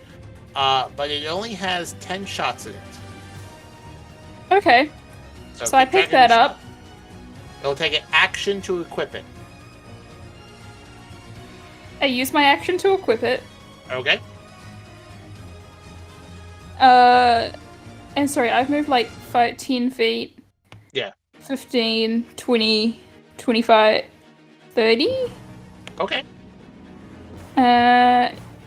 But it only has 10 shots in it. Okay. So I pick that up. It'll take an action to equip it. I use my action to equip it. Okay. And sorry, I've moved like 10 feet. Yeah. 15, 20, 25, 30? Okay.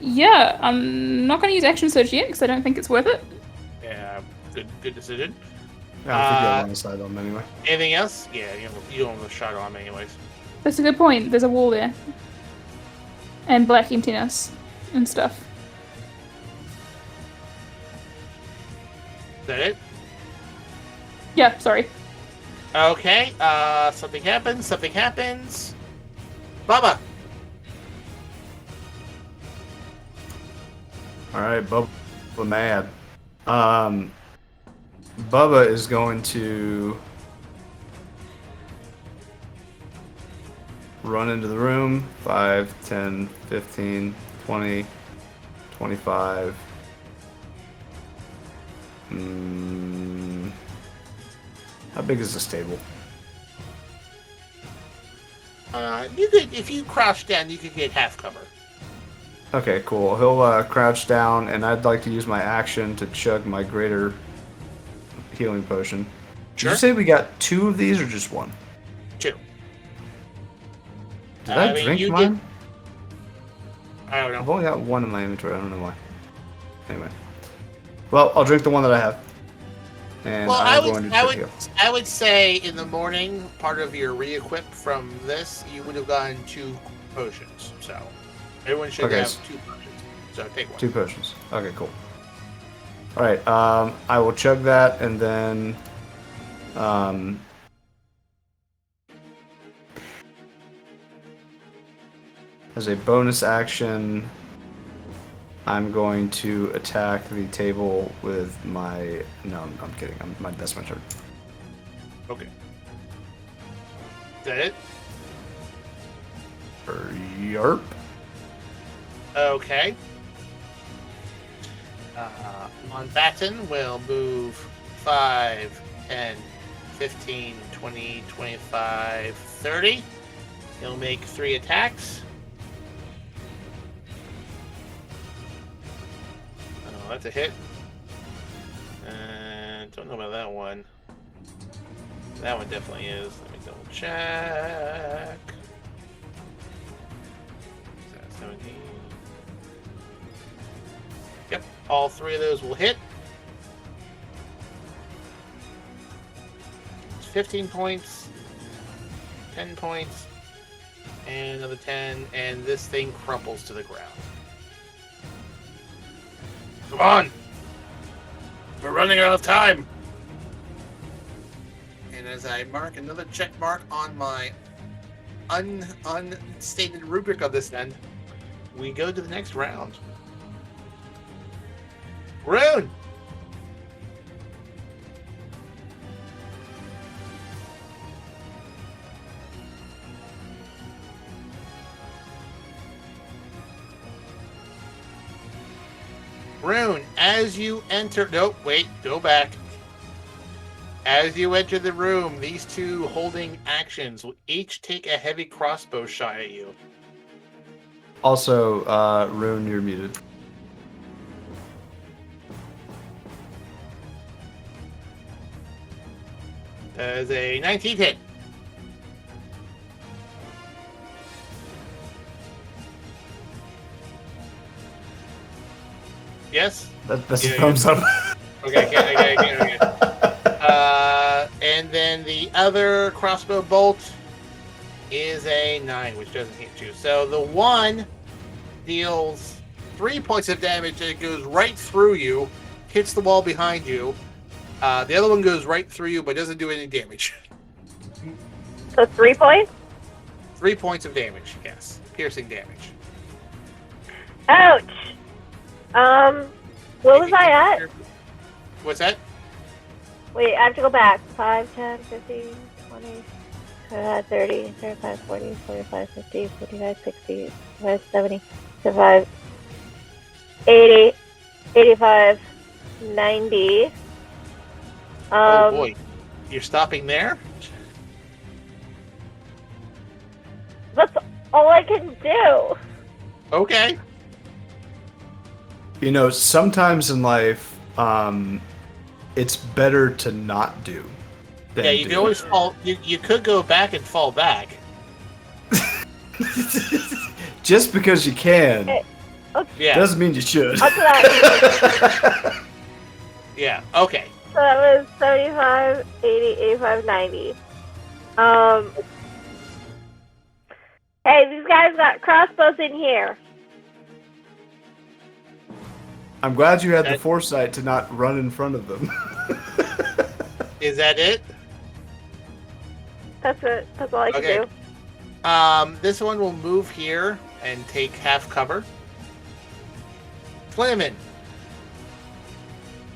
Yeah, I'm not going to use action surge yet because I don't think it's worth it. Yeah, good decision. I think you're on the side on them anyway. Anything else? Yeah, you don't have a shot on anyways. That's a good point. There's a wall there. And black emptiness and stuff. Is that it? Yeah, sorry. Okay, something happens. Bubba! Alright, Bubba mad. Bubba is going to run into the room. 5, 10, 15, 20, 25. How big is this table? You could, if you crouch down, you could get half cover. Okay, cool. He'll crouch down, and I'd like to use my action to chug my greater healing potion. Sure. Did you say we got 2 of these or just 1? 2. Did I drink mine? I don't know. I've only got 1 in my inventory. I don't know why. Anyway. Well, I'll drink the one that I have. And Well, I would say in the morning, part of your re-equip from this, you would have gotten 2 potions. So everyone should have 2 potions. So take 1. 2 potions. Okay, cool. All right. I will chug that, and then as a bonus action, I'm going to attack the table with my... No, I'm kidding. That's my turn. Okay. Is that it? Yarp. Okay. Monbatten will move 5, 10, 15, 20, 25, 30. He'll make 3 attacks. Oh, that's a hit. Don't know about that one. That one definitely is. Let me double check. 17. Yep, all 3 of those will hit. It's 15 points, 10 points, and another 10, and this thing crumples to the ground. Come on! We're running out of time! And as I mark another check mark on my unstated rubric of this end, we go to the next round. Rune! Rune, as you enter... Nope, wait, go back. As you enter the room, these 2 holding actions will each take a heavy crossbow shot at you. Also, Rune, you're muted. That is a 19 hit. Yes? That's a thumbs up. Okay. And then the other crossbow bolt is a 9, which doesn't hit you. So the one deals 3 points of damage and it goes right through you, hits the wall behind you. The other one goes right through you but doesn't do any damage. So 3 points? 3 points of damage, yes. Piercing damage. Ouch! What was I at? What's that? Wait, I have to go back. 5, 10, 15, 20, 30, 35, 40, 45, 50, 55, 60, 55, 70, 75, 80, 85, 90. Oh boy. You're stopping there? That's all I can do. Okay. You know, sometimes in life, it's better to not do. Yeah, you can always fall. You could go back and fall back. Just because you can, Yeah. doesn't mean you should. Up to that. Yeah. Okay. So that was 75, 80, 85, 90. Hey, these guys got crossbows in here. I'm glad you had the foresight to not run in front of them. Is that it? That's it. That's all I can do. This one will move here and take half cover. Flamin.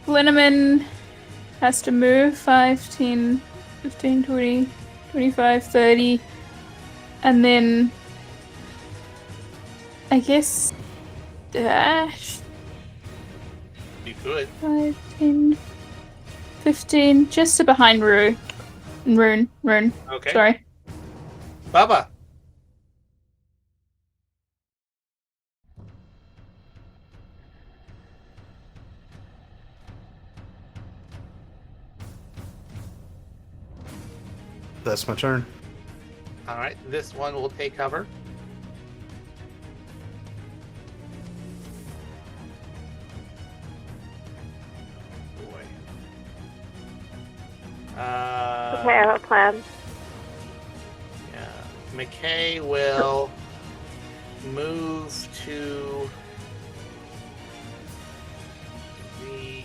Linneman has to move 5, 10, 15, 20, 25, 30. And then I guess dash. You could. 5, 10, 15, just to behind Rune. Okay. Sorry. Bubba. That's my turn. All right. This one will take cover. Boy. Okay, I have a plan. Yeah. McKay will move to the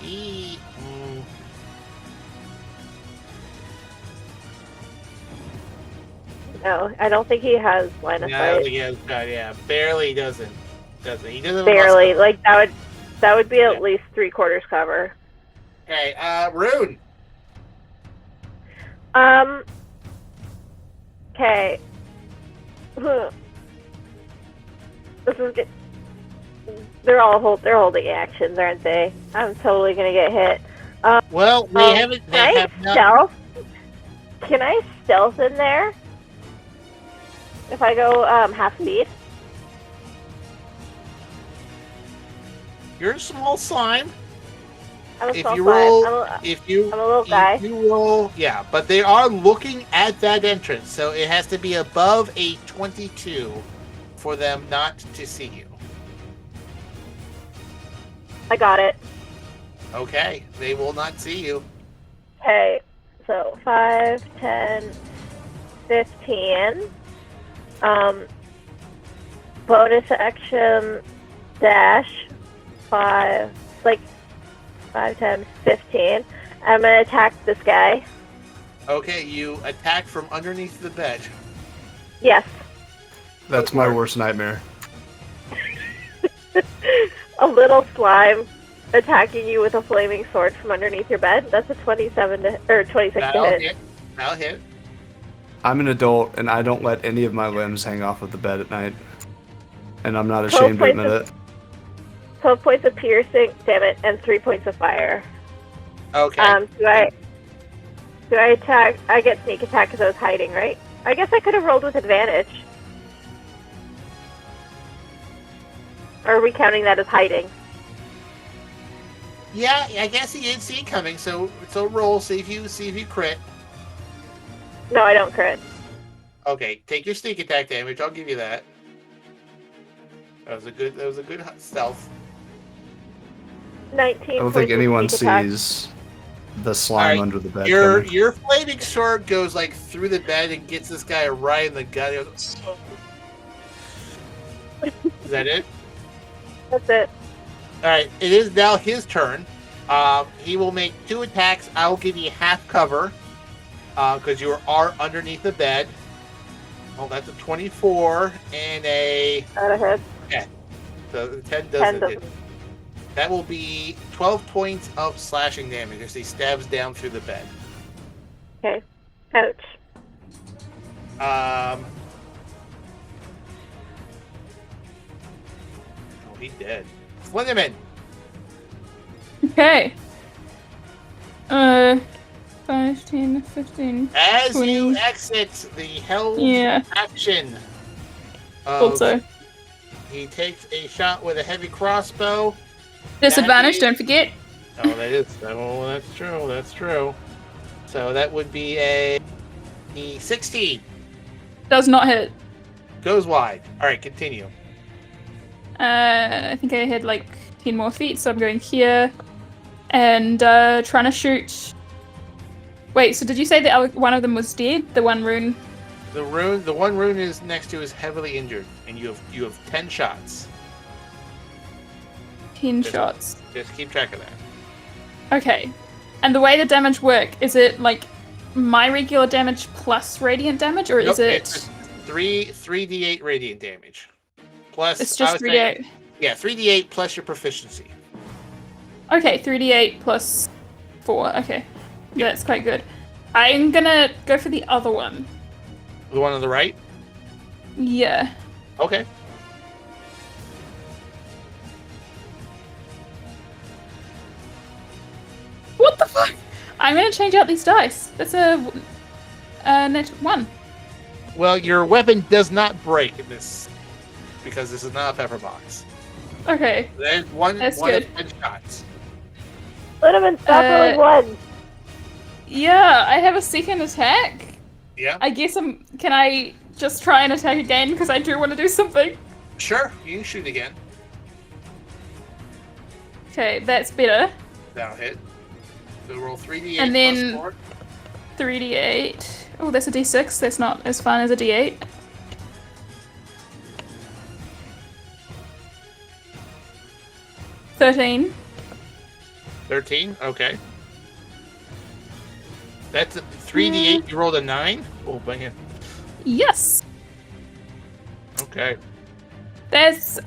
E. No, I don't think he has line of sight. Yeah, barely doesn't. He doesn't. Barely. Like that would be at least 3/4 cover. Okay, Rune. Okay. This is good. They're holding actions, aren't they? I'm totally gonna get hit. Well, we haven't. They have not. Stealth? Can I stealth in there? If I go half speed? You're a small slime. I'm a If small you slime. roll, I'm a little guy. If you roll, yeah, but they are looking at that entrance, so it has to be above a 22 for them not to see you. I got it. Okay, they will not see you. Okay, so 5, 10, 15. Bonus action dash 5, like 5, 10, 15. I'm gonna attack this guy. Okay, you attack from underneath the bed. Yes. That's my worst nightmare. A little slime attacking you with a flaming sword from underneath your bed. That's a 26 That'll to hit. hit. That'll hit. I'm an adult, and I don't let any of my limbs hang off of the bed at night. And I'm not ashamed to admit it. 12 points of piercing, damn it, and 3 points of fire. Okay. Do I attack? I get sneak attack because I was hiding, right? I guess I could have rolled with advantage. Or are we counting that as hiding? Yeah, I guess he didn't see it coming. So roll. See if you crit. No, I don't crit. Okay, take your sneak attack damage. I'll give you that. That was a good stealth. 19. I don't think anyone sees the slime under the bed. coming. Your flaming sword goes like through the bed and gets this guy right in the gut. He goes, is that it? That's it. All right, it is now his turn. He will make 2 attacks. I will give you half cover because you are underneath the bed. Oh, that's a 24 and a Out of hit. 10. So the 10 doesn't hit. That will be 12 points of slashing damage as he stabs down through the bed. Okay. Ouch. Oh, he's dead. Slenderman. Okay. 5, 10, 15. As 20. you exit the held action, Also. he takes a shot with a heavy crossbow. Disadvantage, don't forget. Oh, that's true. That's true. So that would be a 16. Does not hit. Goes wide. All right, continue. I think I had like 10 more feet, so I'm going here and trying to shoot. Wait, so did you say that one of them was dead? The one rune? The one rune is next to is heavily injured, and you have 10 shots. 10 shots. Just keep track of that. Okay. And the way the damage work, is it like my regular damage plus radiant damage, or is it? It's 3d8 radiant damage. Plus, it's just 3d8. Yeah, 3d8 plus your proficiency. Okay, 3d8 plus 4. Okay, that's quite good. I'm gonna go for the other one. The one on the right? Yeah. Okay. What the fuck? I'm gonna change out these dice. That's a net 1. Well, your weapon does not break in this because this is not a pepper box. Okay. There's one That's of good. 10 shots. Would have been stop rolling one. Yeah, I have a second attack. Yeah. I guess can I just try and attack again because I do want to do something? Sure, you can shoot again. Okay, that's better. That'll hit. So roll 3d8 And then- plus 4. 3d8. Oh, that's a d6. That's not as fun as a d8. $13. 13. Okay. That's a 3d8. You rolled a 9. Oh man. Yes. Okay. That's the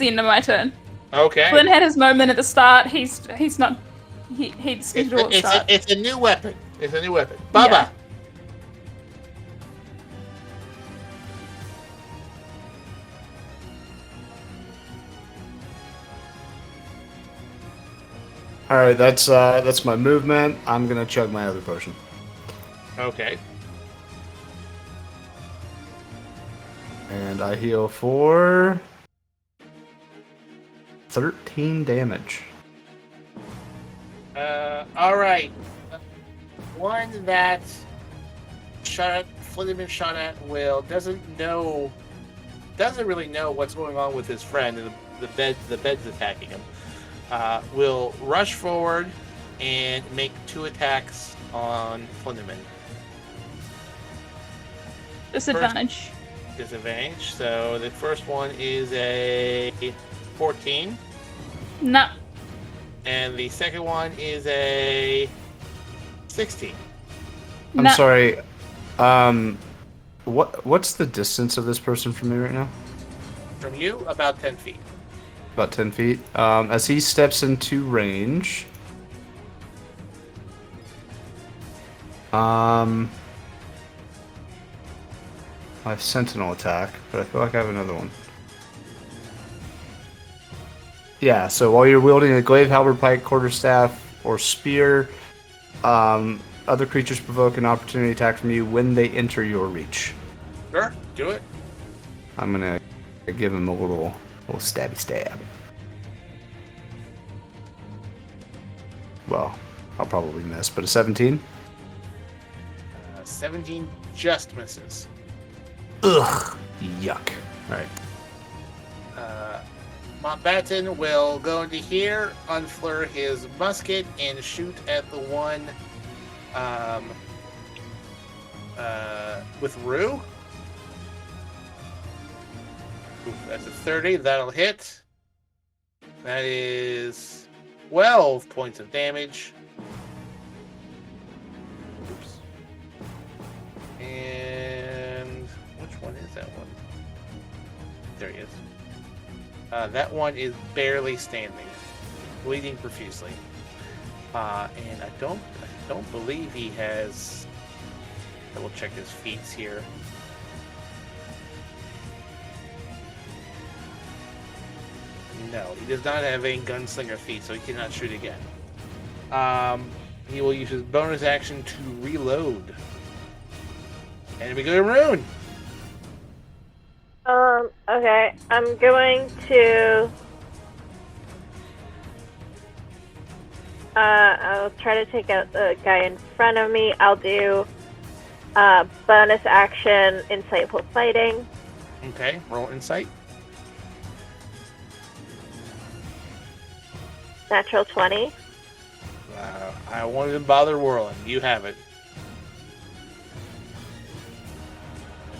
end of my turn. Okay. Flynn had his moment at the start. He's not. He's It's, all at the start. it's a new weapon. It's a new weapon. Baba. Yeah. All right, that's my movement. I'm gonna chug my other potion. Okay. And I heal for 13 damage. All right. One that Flinneman shot at doesn't really know what's going on with his friend, and the bed's attacking him. Will rush forward and make 2 attacks on Flinneman. Disadvantage. Disadvantage. So the first one is a 14, No. and the second one is a 16. I'm No. sorry. What's the distance of this person from me right now? From you, about 10 feet. About 10 feet. As he steps into range. I have Sentinel attack, but I feel like I have another one. Yeah, so while you're wielding a glaive, halberd, pike, quarterstaff, or spear, other creatures provoke an opportunity attack from you when they enter your reach. Sure, do it. I'm gonna give him a little stabby stab. Well, I'll probably miss, but a 17? 17 just misses. Ugh. Yuck. Alright. Mountbatten will go into here, unfleur his musket, and shoot at the one with Rue. Ooh, that's a 30. That'll hit. That is 12 points of damage. Oops. And which one is that one? There he is. That one is barely standing, bleeding profusely. And I don't believe he has. I will check his feats here. No, he does not have any gunslinger feat, so he cannot shoot again. He will use his bonus action to reload. And we go to Rune. Okay, I'm going to... I'll try to take out the guy in front of me. I'll do bonus action, insightful fighting. Okay, roll insight. Natural 20. I won't even bother whirling. You have it.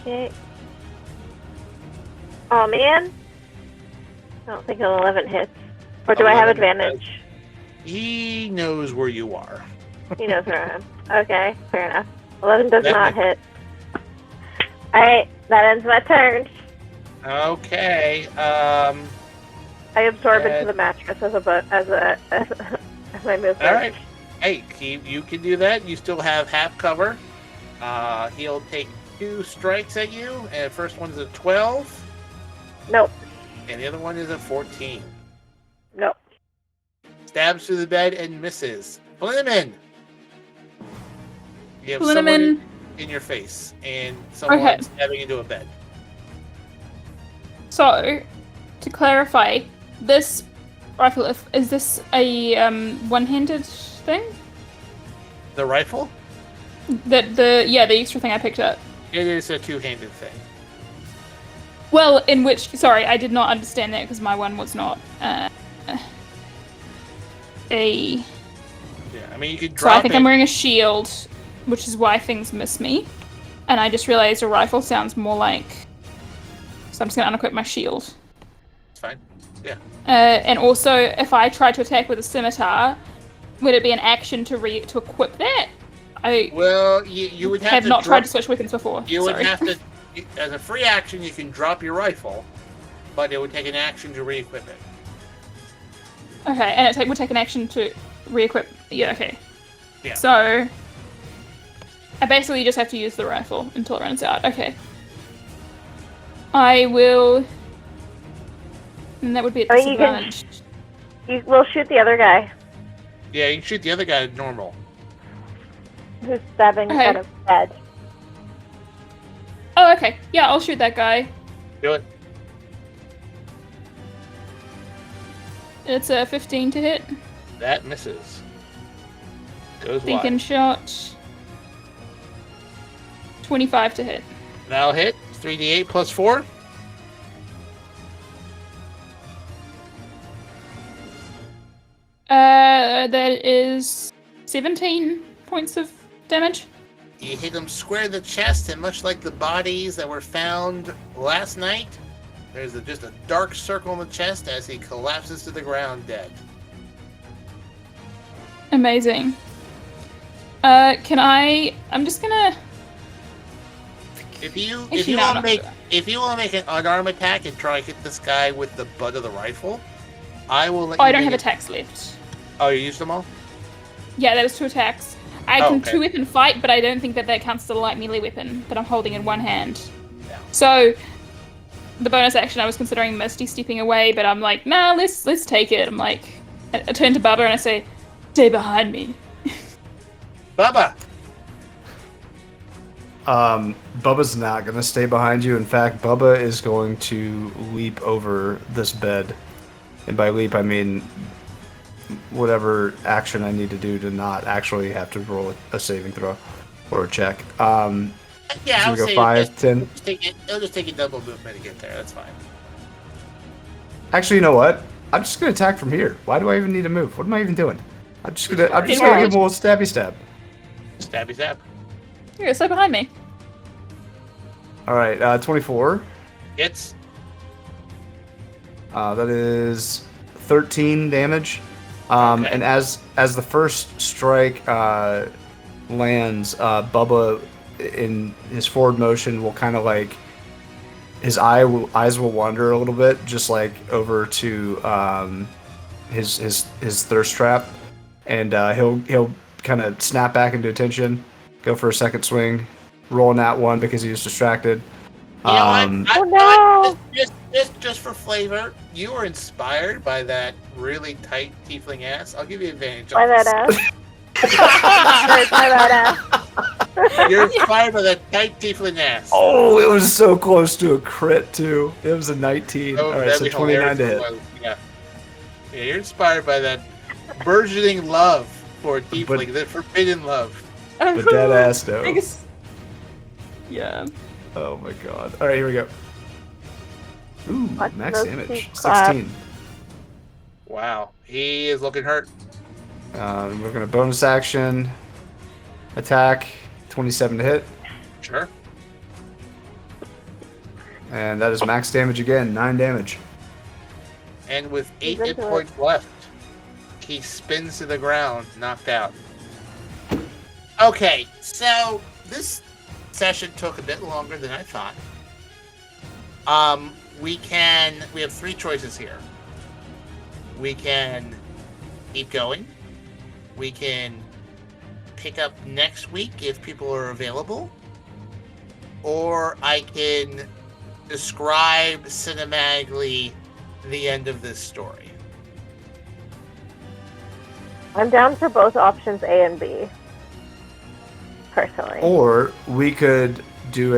Okay. Oh man. I don't think an 11 hits. Or do I have 11 advantage? He knows where you are. He knows where I am. Okay, fair enough. 11 does That not makes- hit. Alright, that ends my turn. Okay. I absorb Good. into the mattress as my movement. All right. Hey, you can do that. You still have half cover. He'll take 2 strikes at you, and the first one's a 12, Nope. and the other one is a 14. Nope. Stabs through the bed and misses. Flinneman! You have Flinneman. someone in your face, and someone Okay. stabbing into a bed. So, to clarify, this rifle, is this a one-handed thing? The rifle? The extra thing I picked up. It is a 2-handed thing. Well, in which, sorry, I did not understand that because my one was not a. Yeah, I mean, you could So I drop think it. I'm wearing a shield, which is why things miss me. And I just realized a rifle sounds more like. So I'm just gonna unequip my shield. It's fine. Yeah. And also, if I try to attack with a scimitar, would it be an action to equip that? Well, you would have to not drop, tried to switch weapons before. You would Sorry. have to, as a free action, you can drop your rifle, but it would take an action to re-equip it. Okay, and it would take an action to re-equip. Yeah, okay. Yeah. So I basically just have to use the rifle until it runs out. Okay. I will. And that would be at Oh, you can- disadvantage. You will shoot the other guy Yeah, you can shoot the other guy normal. who's stabbing Okay. out of bed. Oh, okay. Yeah, I'll shoot that guy. Do it. It's a 15 to hit. That misses. Goes Beacon wide. shot. 25 to hit. Now hit. 3d8 plus 4. That is 17 points of damage. You hit him square in the chest, and much like the bodies that were found last night, there's just a dark circle in the chest as he collapses to the ground dead. Amazing. I'm just gonna. If you Actually, no, I'm not want gonna to make an unarmed attack and try to hit this guy with the butt of the rifle, I will let Oh, you. I don't make have it- attacks left. Oh, you used them all? Yeah, that was 2 attacks. I Oh, can okay. 2-weapon fight, but I don't think that counts as a light melee weapon that I'm holding in one hand. Yeah. So, the bonus action I was considering Misty stepping away, but I'm like, nah, let's take it. I'm like, I turn to Bubba and I say, stay behind me. Bubba! Bubba's not gonna stay behind you. In fact, Bubba is going to leap over this bed, and by leap I mean whatever action I need to do to not actually have to roll a saving throw or a check. Yeah, I So would we say go 5, just 10. it'll just take a double movement to get there. That's fine. Actually, you know what? I'm just gonna attack from here. Why do I even need to move? What am I even doing? I'm just gonna Yeah. give him a little stabby stab. Stabby stab. Here, stay behind me. All right, 24. Hits. That is 13 damage. Okay. And as the first strike lands, Bubba in his forward motion will kind of like his eyes will wander a little bit, just like over to his thirst trap, and he'll kind of snap back into attention, go for a second swing, roll that one because he was distracted. You know what? Oh, no! Just for flavor, you were inspired by that really tight tiefling ass. I'll give you advantage. By on that this. ass. By that ass. You're inspired by that tight tiefling ass. Oh, it was so close to a crit too. It was a 19. All right, that'd so be 29 to hit. hilarious. Yeah, you're inspired by that burgeoning love for a tiefling, that forbidden love. But dead ass though. Biggest- Yeah. Oh my god. All right, here we go. Ooh, Watch max those damage, feet clap. 16. Wow, he is looking hurt. We're gonna bonus action, attack, 27 to hit, Sure. and that is max damage again, 9 damage. And with 8 He's hit into points left, he spins to the ground, knocked out. Okay, so this session took a bit longer than I thought. We have 3 choices here. We can keep going. We can pick up next week if people are available. or I can describe cinematically the end of this story. I'm down for both options A and B. Personally. Or we could do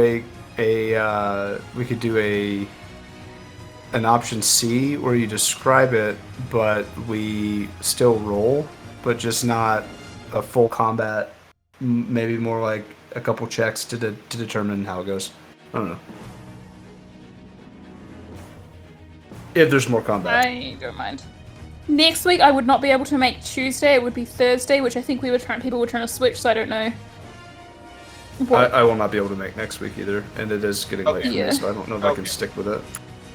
an option C where you describe it, but we still roll, but just not a full combat. Maybe more like a couple checks to determine how it goes. I don't know. If there's more combat. I don't mind. Next week I would not be able to make Tuesday. It would be Thursday, which I think people were trying to switch. So I don't know. I will not be able to make next week either, and it is getting late for Yeah. me, so I don't know if I can stick with it.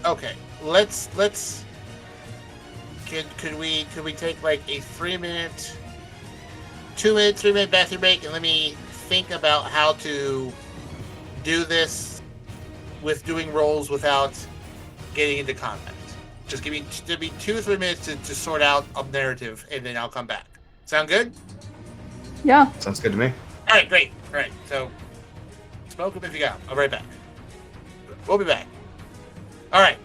Okay, could we take like a 3-minute, 2-minute, 3-minute bathroom break, and let me think about how to do this with doing rolls without getting into combat. Just give me 2 or 3 minutes to sort out a narrative, and then I'll come back. Sound good? Yeah. Sounds good to me. All right, great. All right, so smoke them if you got them. I'll be right back. We'll be back. All right.